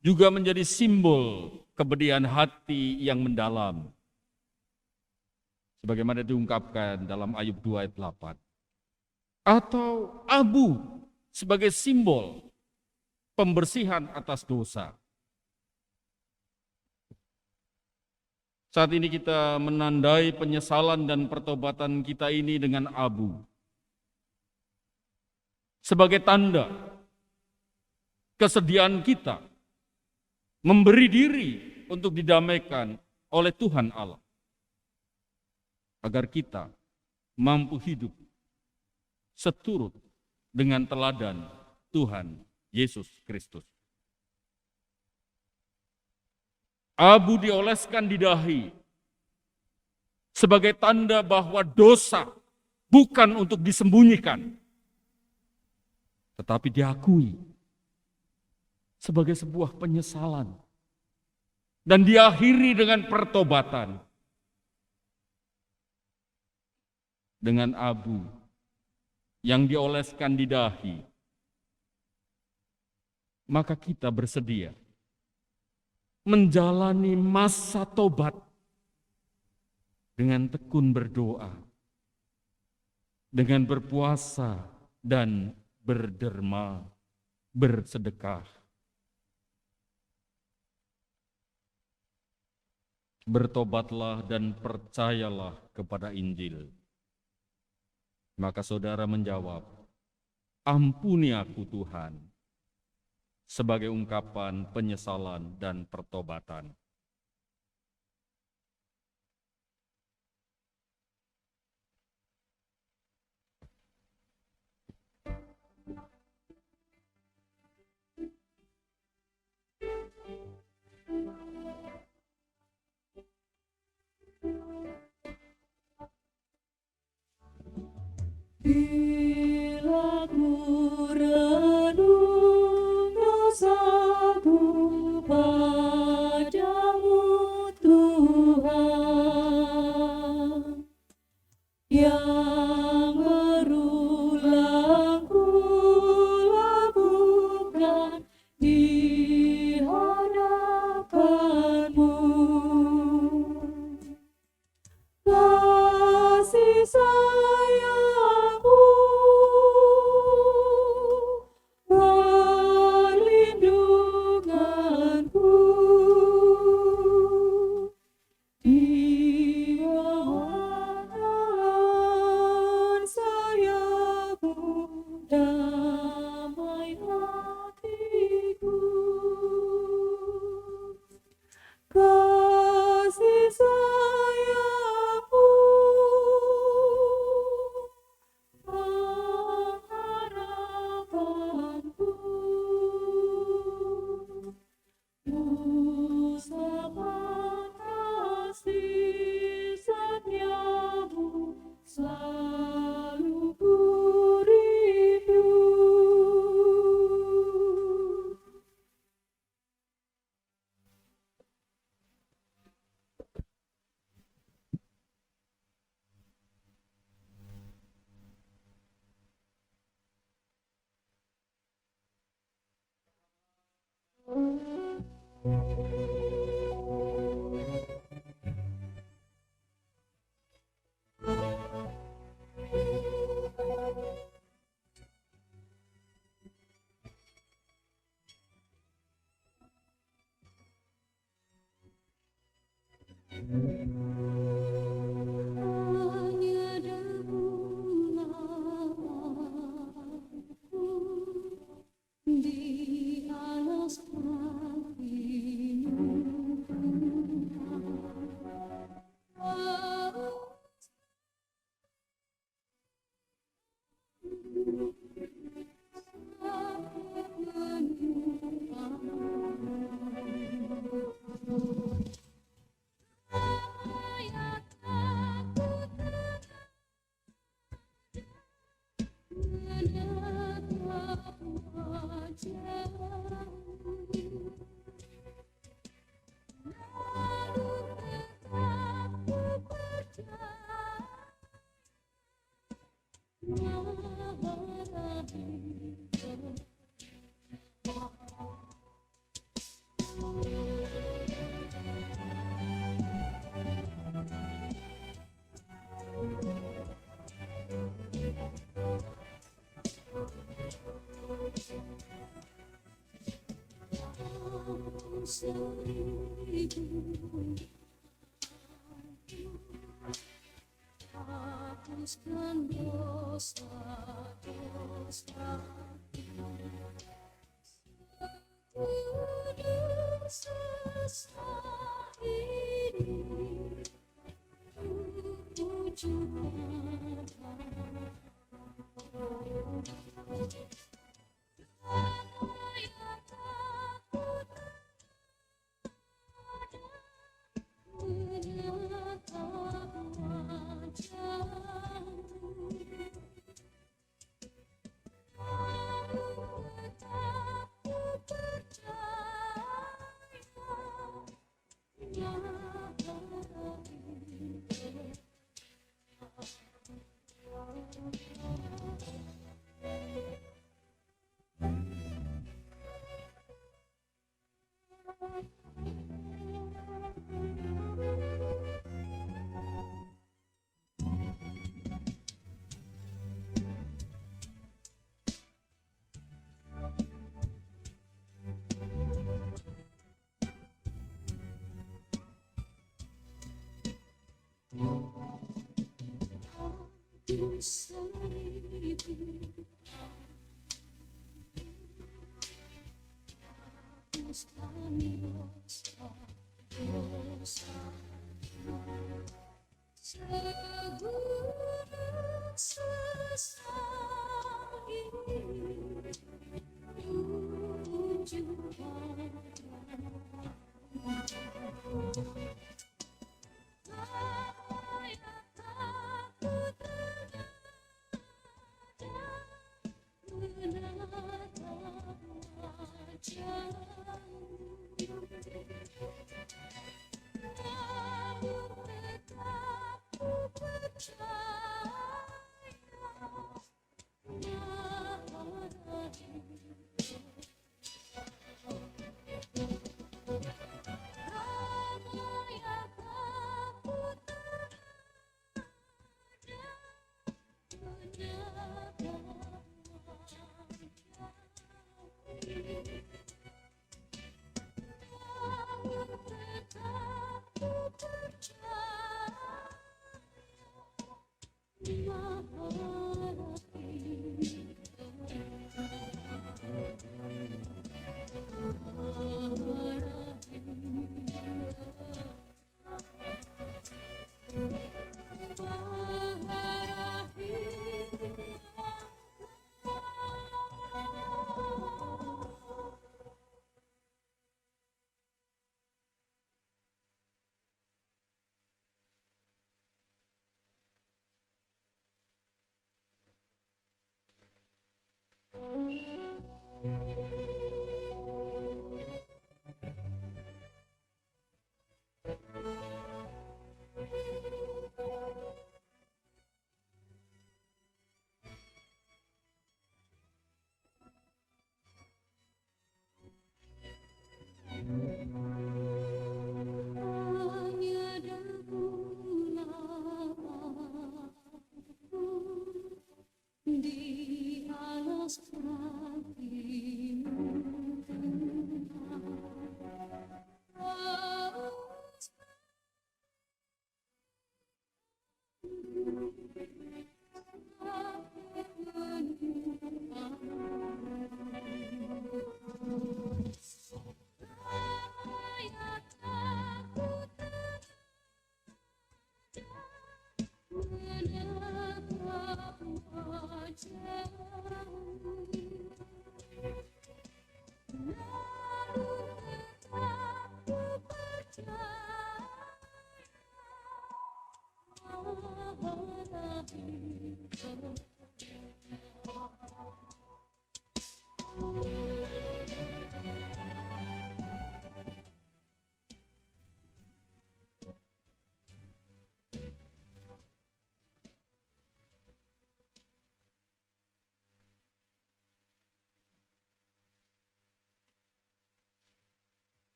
juga menjadi simbol kepedihan hati yang mendalam, sebagaimana diungkapkan dalam Ayub 2 ayat 8. Atau abu sebagai simbol pembersihan atas dosa. Saat ini kita menandai penyesalan dan pertobatan kita ini dengan abu, sebagai tanda kesediaan kita memberi diri untuk didamaikan oleh Tuhan Allah, agar kita mampu hidup seturut dengan teladan Tuhan Yesus Kristus. Abu dioleskan di dahi sebagai tanda bahwa dosa bukan untuk disembunyikan, tetapi diakui sebagai sebuah penyesalan dan diakhiri dengan pertobatan. Dengan abu yang dioleskan di dahi, maka kita bersedia menjalani masa tobat dengan tekun berdoa, dengan berpuasa dan berderma, bersedekah. Bertobatlah dan percayalah kepada Injil. Maka saudara menjawab, ampuni aku Tuhan, sebagai ungkapan penyesalan dan pertobatan. Bila ku renung dosaku padamu Tuhan, yang berulang ku lakukan di hadapanmu. Kasih sayangmu, perlindunganku, Tuhan sayangmu, damai hatiku. Kasih sayangmu, pengharapanku, usapan kasih setiamu selalu ku rindu. Hanya debulah aku di alas kakimu. Hapuskan dosa-dosa setiap sesat ini tujukan. Di alas kakimu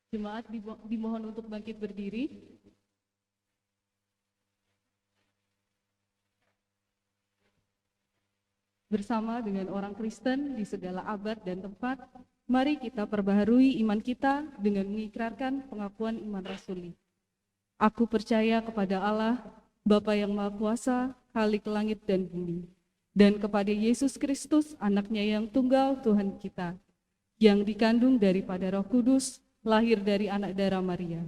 Jemaat dimohon untuk bangkit berdiri. Bersama dengan orang Kristen di segala abad dan tempat, mari kita perbaharui iman kita dengan mengikrarkan pengakuan iman rasuli. Aku percaya kepada Allah, Bapa yang Maha Kuasa, Khalik langit dan bumi, dan kepada Yesus Kristus, anaknya yang tunggal Tuhan kita, yang dikandung daripada Roh Kudus, lahir dari anak darah Maria,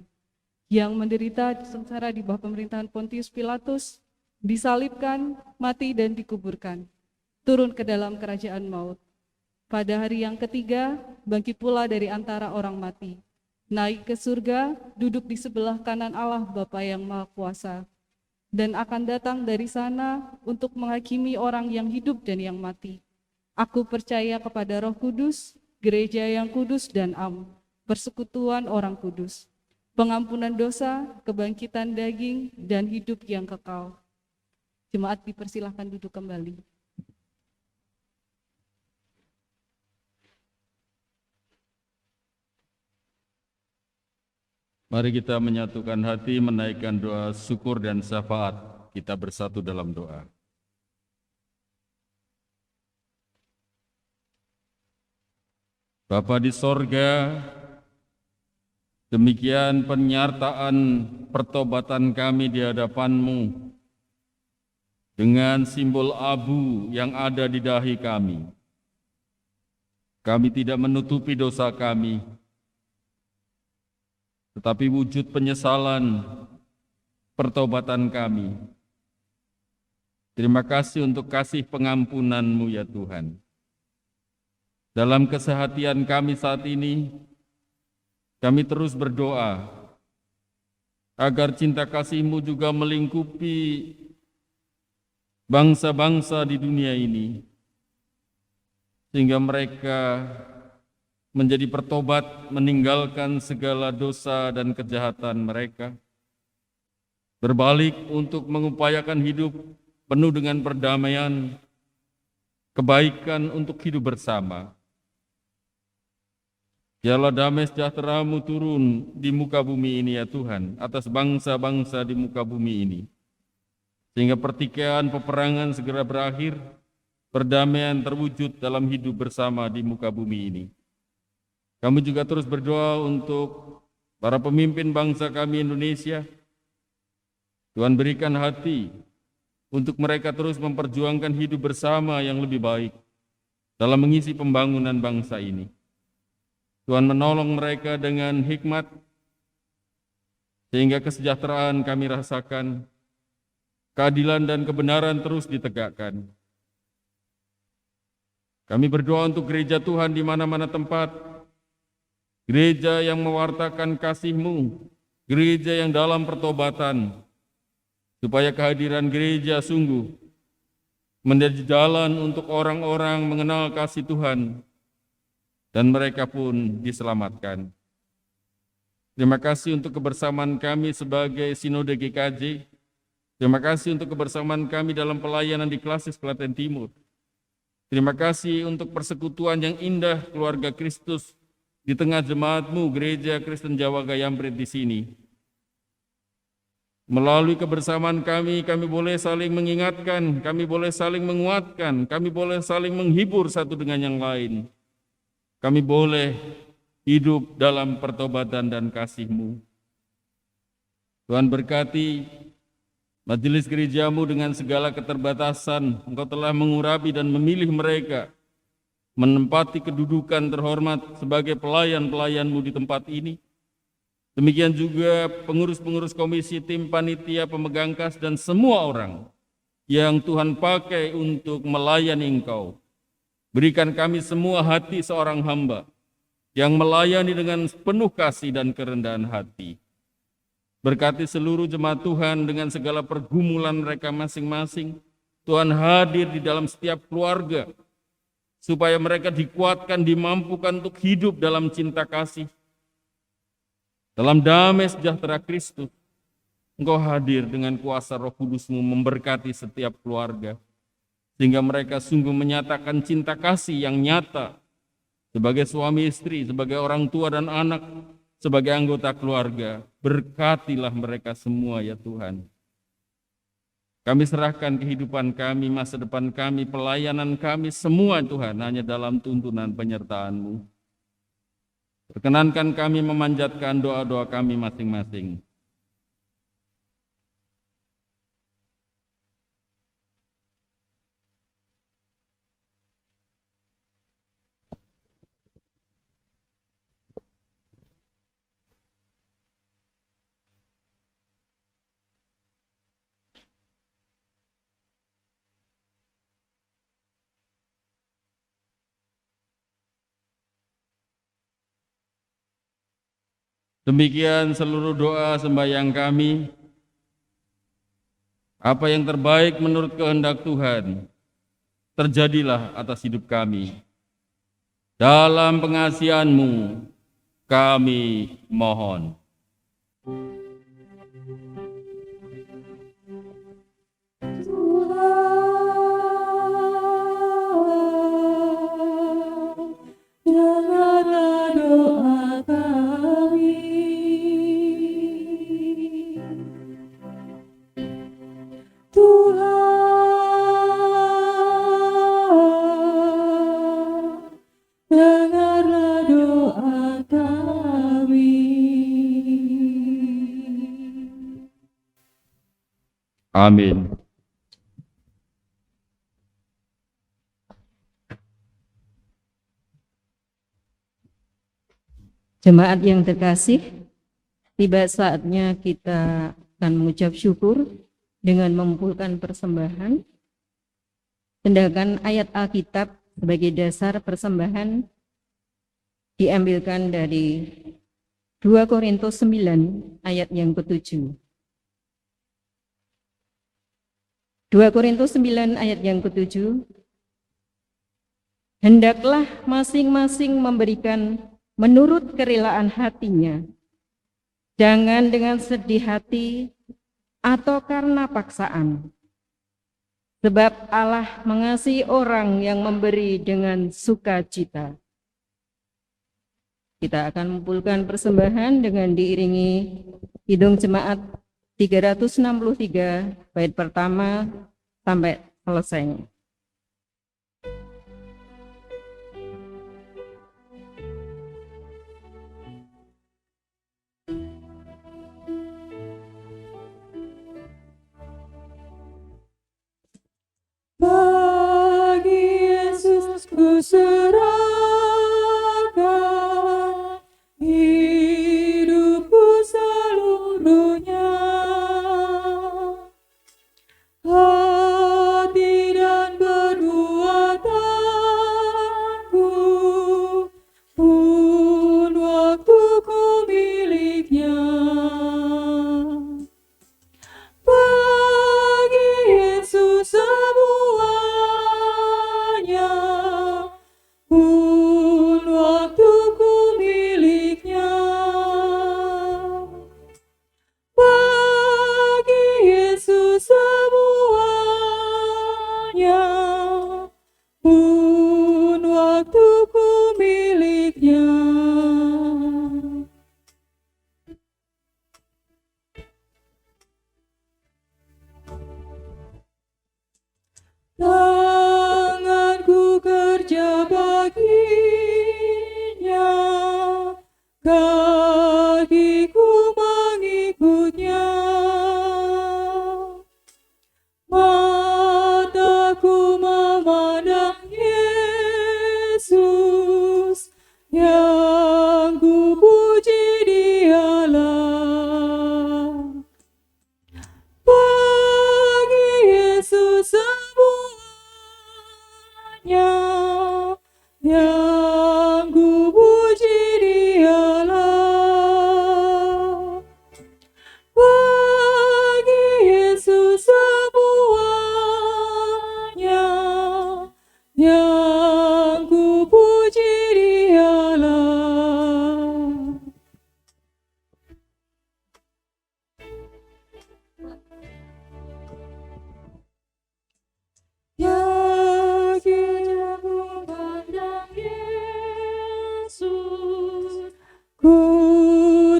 yang menderita sengsara di bawah pemerintahan Pontius Pilatus, disalibkan, mati dan dikuburkan, turun ke dalam kerajaan maut. Pada hari yang ketiga, bangkit pula dari antara orang mati, naik ke surga, duduk di sebelah kanan Allah Bapa yang Maha Kuasa, dan akan datang dari sana untuk menghakimi orang yang hidup dan yang mati. Aku percaya kepada Roh Kudus, gereja yang kudus dan am, persekutuan orang kudus, pengampunan dosa, kebangkitan daging, dan hidup yang kekal. Jemaat dipersilahkan duduk kembali. Mari kita menyatukan hati, menaikkan doa syukur dan syafaat. Kita bersatu dalam doa. Bapa di sorga, Demikian penyertaan pertobatan kami di hadapan-Mu dengan simbol abu yang ada di dahi kami. Kami tidak menutupi dosa kami, tetapi wujud penyesalan pertobatan kami. Terima kasih untuk kasih pengampunan-Mu ya Tuhan. Dalam kesehatian kami saat ini, kami terus berdoa agar cinta kasih-Mu juga melingkupi bangsa-bangsa di dunia ini, sehingga mereka menjadi bertobat, meninggalkan segala dosa dan kejahatan mereka, berbalik untuk mengupayakan hidup penuh dengan perdamaian, kebaikan untuk hidup bersama. Biarlah damai sejahtera-Mu turun di muka bumi ini ya Tuhan, atas bangsa-bangsa di muka bumi ini, sehingga pertikaian peperangan segera berakhir, perdamaian terwujud dalam hidup bersama di muka bumi ini. Kami juga terus berdoa untuk para pemimpin bangsa kami Indonesia. Tuhan berikan hati untuk mereka terus memperjuangkan hidup bersama yang lebih baik dalam mengisi pembangunan bangsa ini. Tuhan menolong mereka dengan hikmat, sehingga kesejahteraan kami rasakan, keadilan dan kebenaran terus ditegakkan. Kami berdoa untuk gereja Tuhan di mana-mana tempat, gereja yang mewartakan kasih-Mu, gereja yang dalam pertobatan, supaya kehadiran gereja sungguh menjadi jalan untuk orang-orang mengenal kasih Tuhan, dan mereka pun diselamatkan. Terima kasih untuk kebersamaan kami sebagai Sinode GKJ. Terima kasih untuk kebersamaan kami dalam pelayanan di Klasis Klaten Timur. Terima kasih untuk persekutuan yang indah keluarga Kristus di tengah jemaat-Mu, Gereja Kristen Jawa Gayamprit di sini. Melalui kebersamaan kami boleh saling mengingatkan, kami boleh saling menguatkan, kami boleh saling menghibur satu dengan yang lain. Kami boleh hidup dalam pertobatan dan kasih-Mu. Tuhan berkati majelis gereja-Mu dengan segala keterbatasan. Engkau telah mengurapi dan memilih mereka menempati kedudukan terhormat sebagai pelayan-pelayan-Mu di tempat ini. Demikian juga pengurus-pengurus komisi, tim panitia, pemegang kas, dan semua orang yang Tuhan pakai untuk melayani Engkau. Berikan kami semua hati seorang hamba yang melayani dengan penuh kasih dan kerendahan hati. Berkati seluruh jemaat Tuhan dengan segala pergumulan mereka masing-masing. Tuhan hadir di dalam setiap keluarga, supaya mereka dikuatkan, dimampukan untuk hidup dalam cinta kasih, dalam damai sejahtera Kristus. Engkau hadir dengan kuasa Roh Kudus-Mu memberkati setiap keluarga, sehingga mereka sungguh menyatakan cinta kasih yang nyata sebagai suami istri, sebagai orang tua dan anak, sebagai anggota keluarga. Berkatilah mereka semua ya Tuhan. Kami serahkan kehidupan kami, masa depan kami, pelayanan kami, semua Tuhan, hanya dalam tuntunan penyertaan-Mu. Perkenankan kami memanjatkan doa-doa kami masing-masing. Demikian seluruh doa sembahyang kami. Apa yang terbaik menurut kehendak Tuhan, terjadilah atas hidup kami. Dalam pengasihan-Mu, kami mohon. Dengarlah doa kami. Tuhan, dengarlah doa kami. Amin. Jemaat yang terkasih, tiba saatnya kita akan mengucap syukur dengan mengumpulkan persembahan. Sedangkan ayat Alkitab sebagai dasar persembahan diambilkan dari 2 Korintus 9 ayat yang ke-7. 2 Korintus 9 ayat yang ke-7. Hendaklah masing-masing memberikan menurut kerelaan hatinya, jangan dengan sedih hati atau karena paksaan. Sebab Allah mengasihi orang yang memberi dengan sukacita. Kita akan mengumpulkan persembahan dengan diiringi Kidung Jemaat 363 bait pertama sampai selesai. Bagi Yesus ku serahkan hidupku seluruhnya, hati dan perbuatanku pun waktuku miliknya. Bagi Yesus semuanya, pun waktuku miliknya. Bagi Yesus semuanya, pun waktuku miliknya. Tanganku kerja baginya, kakiku mengikutnya, mataku memandang Yesus, yang ku puji Dialah. Bagi Yesus semuanya, yang ku puji Dialah. Bagi Yesus semuanya, yang ku puji Dialah. Yakinnya ku pandang Yesus, ku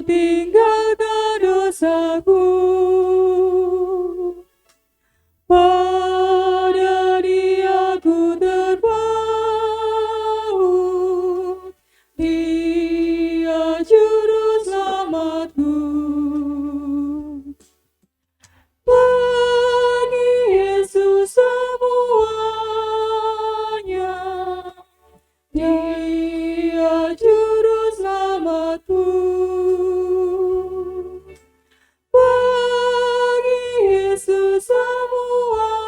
tinggalkan dosaku. Pada Dia ku terpaut, Dia juru selamatku. Bagi Yesus semuanya, Dia juru selamatku. Bagi Yesus semuanya,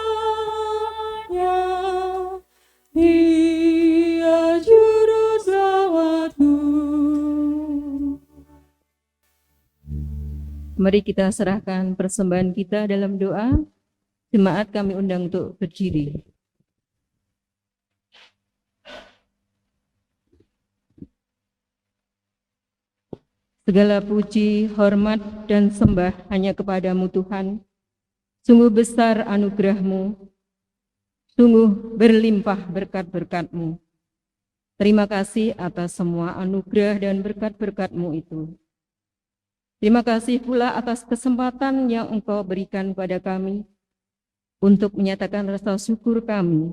Dia juru selamatku. Mari kita serahkan persembahan kita dalam doa. Jemaat kami undang untuk berdiri. Segala puji, hormat, dan sembah hanya kepadamu Tuhan. Sungguh besar anugerah-Mu, sungguh berlimpah berkat-berkat-Mu. Terima kasih atas semua anugerah dan berkat-berkat-Mu itu. Terima kasih pula atas kesempatan yang Engkau berikan pada kami untuk menyatakan rasa syukur kami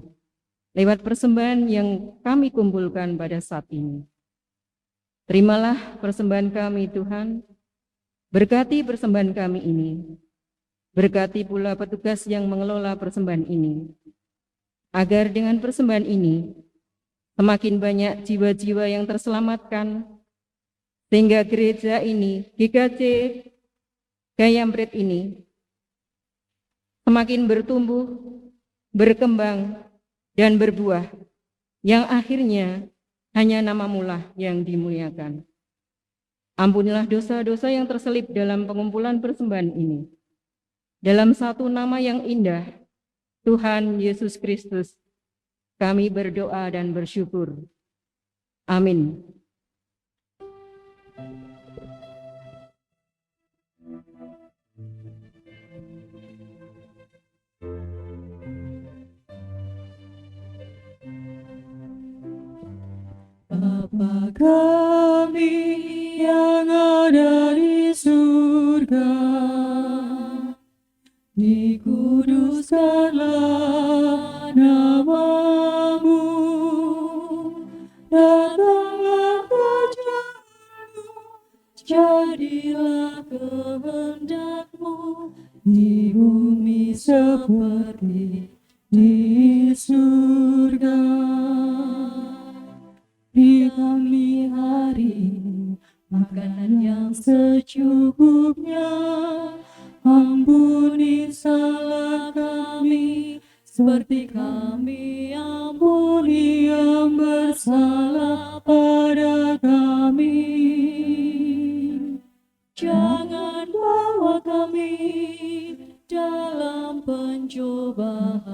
lewat persembahan yang kami kumpulkan pada saat ini. Terimalah persembahan kami Tuhan, berkati persembahan kami ini, Berkati pula petugas yang mengelola persembahan ini, agar dengan persembahan ini semakin banyak jiwa-jiwa yang terselamatkan, sehingga gereja ini, GKJ Gayamprit ini, semakin bertumbuh, berkembang, dan berbuah, yang akhirnya hanya namamu-lah yang dimuliakan. Ampunilah dosa-dosa yang terselip dalam pengumpulan persembahan ini. Dalam satu nama yang indah, Tuhan Yesus Kristus, kami berdoa dan bersyukur. Amin. Bapa kami yang ada di surga, dikuduskanlah namamu, datanglah kerajaan-Mu, jadilah kehendak-Mu di bumi seperti di surga. Beri kami hari ini makanan yang secukupnya, ampuni salah kami seperti kami ampuni yang bersalah pada kami. Jangan bawa kami dalam pencobaan,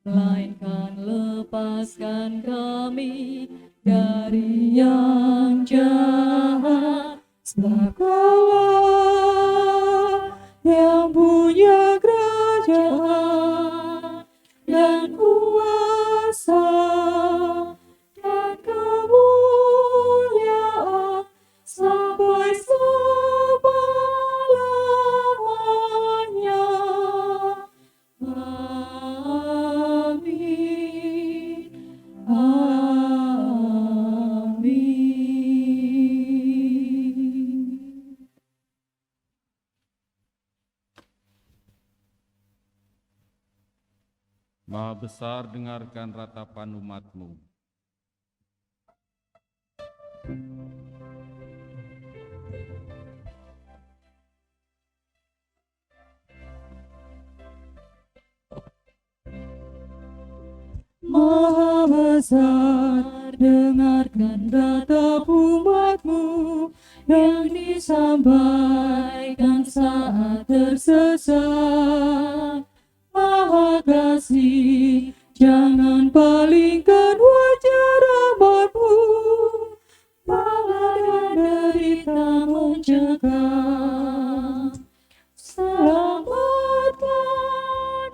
melainkan lepaskan kami dari yang jahat. Sebab Kaulah yang punya kerajaan dan kuasa dan kemuliaan sampai selama-lamanya. Amin. Amin. Maha besar, dengarkan ratapan umat-Mu. Maha besar, dengarkan ratap umat-Mu yang disampaikan saat tersesat. Maha kasih, jangan palingkan wajah rahmat-Mu, bala dan derita mencegah. Selamatkan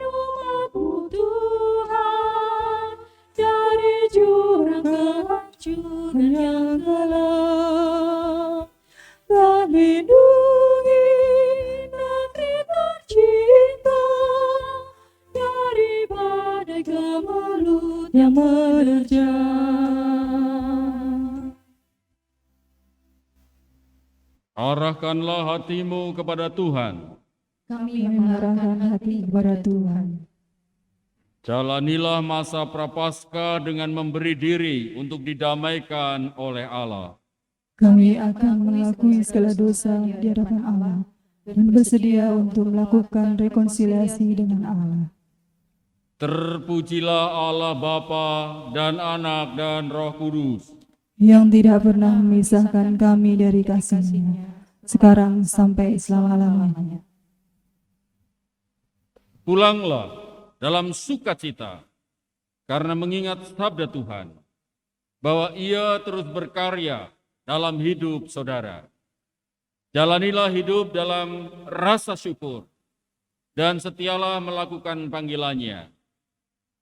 umat-Mu Tuhan dari jurang kehancuran yang gelap, dan lindungi negeri tercinta dari badai kemelut yang menerjang. Arahkanlah hatimu kepada Tuhan. Kami Mengarahkan hati kepada Tuhan. Jalanilah masa prapaskah dengan memberi diri untuk didamaikan oleh Allah. Kami akan mengakui segala dosa di hadapan Allah dan bersedia untuk melakukan rekonsiliasi dengan Allah. Terpujilah Allah Bapa dan Anak dan Roh Kudus. Yang tidak pernah memisahkan kami dari kasih-Nya, sekarang sampai selama-lamanya. Pulanglah dalam sukacita karena mengingat sabda Tuhan bahwa Ia terus berkarya dalam hidup saudara. Jalanilah hidup dalam rasa syukur dan setialah melakukan panggilannya.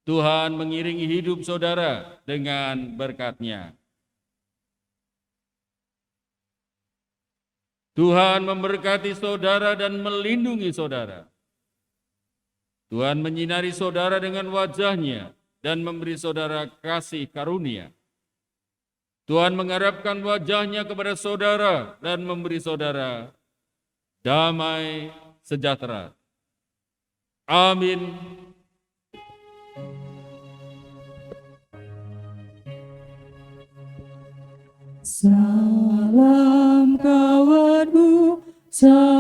Tuhan mengiringi hidup saudara dengan berkat-Nya. Tuhan memberkati saudara dan melindungi saudara. Tuhan menyinari saudara dengan wajah-Nya dan memberi saudara kasih karunia. Tuhan mengharapkan wajah-Nya kepada saudara dan memberi saudara damai sejahtera. Amin. Salam kawanku, salam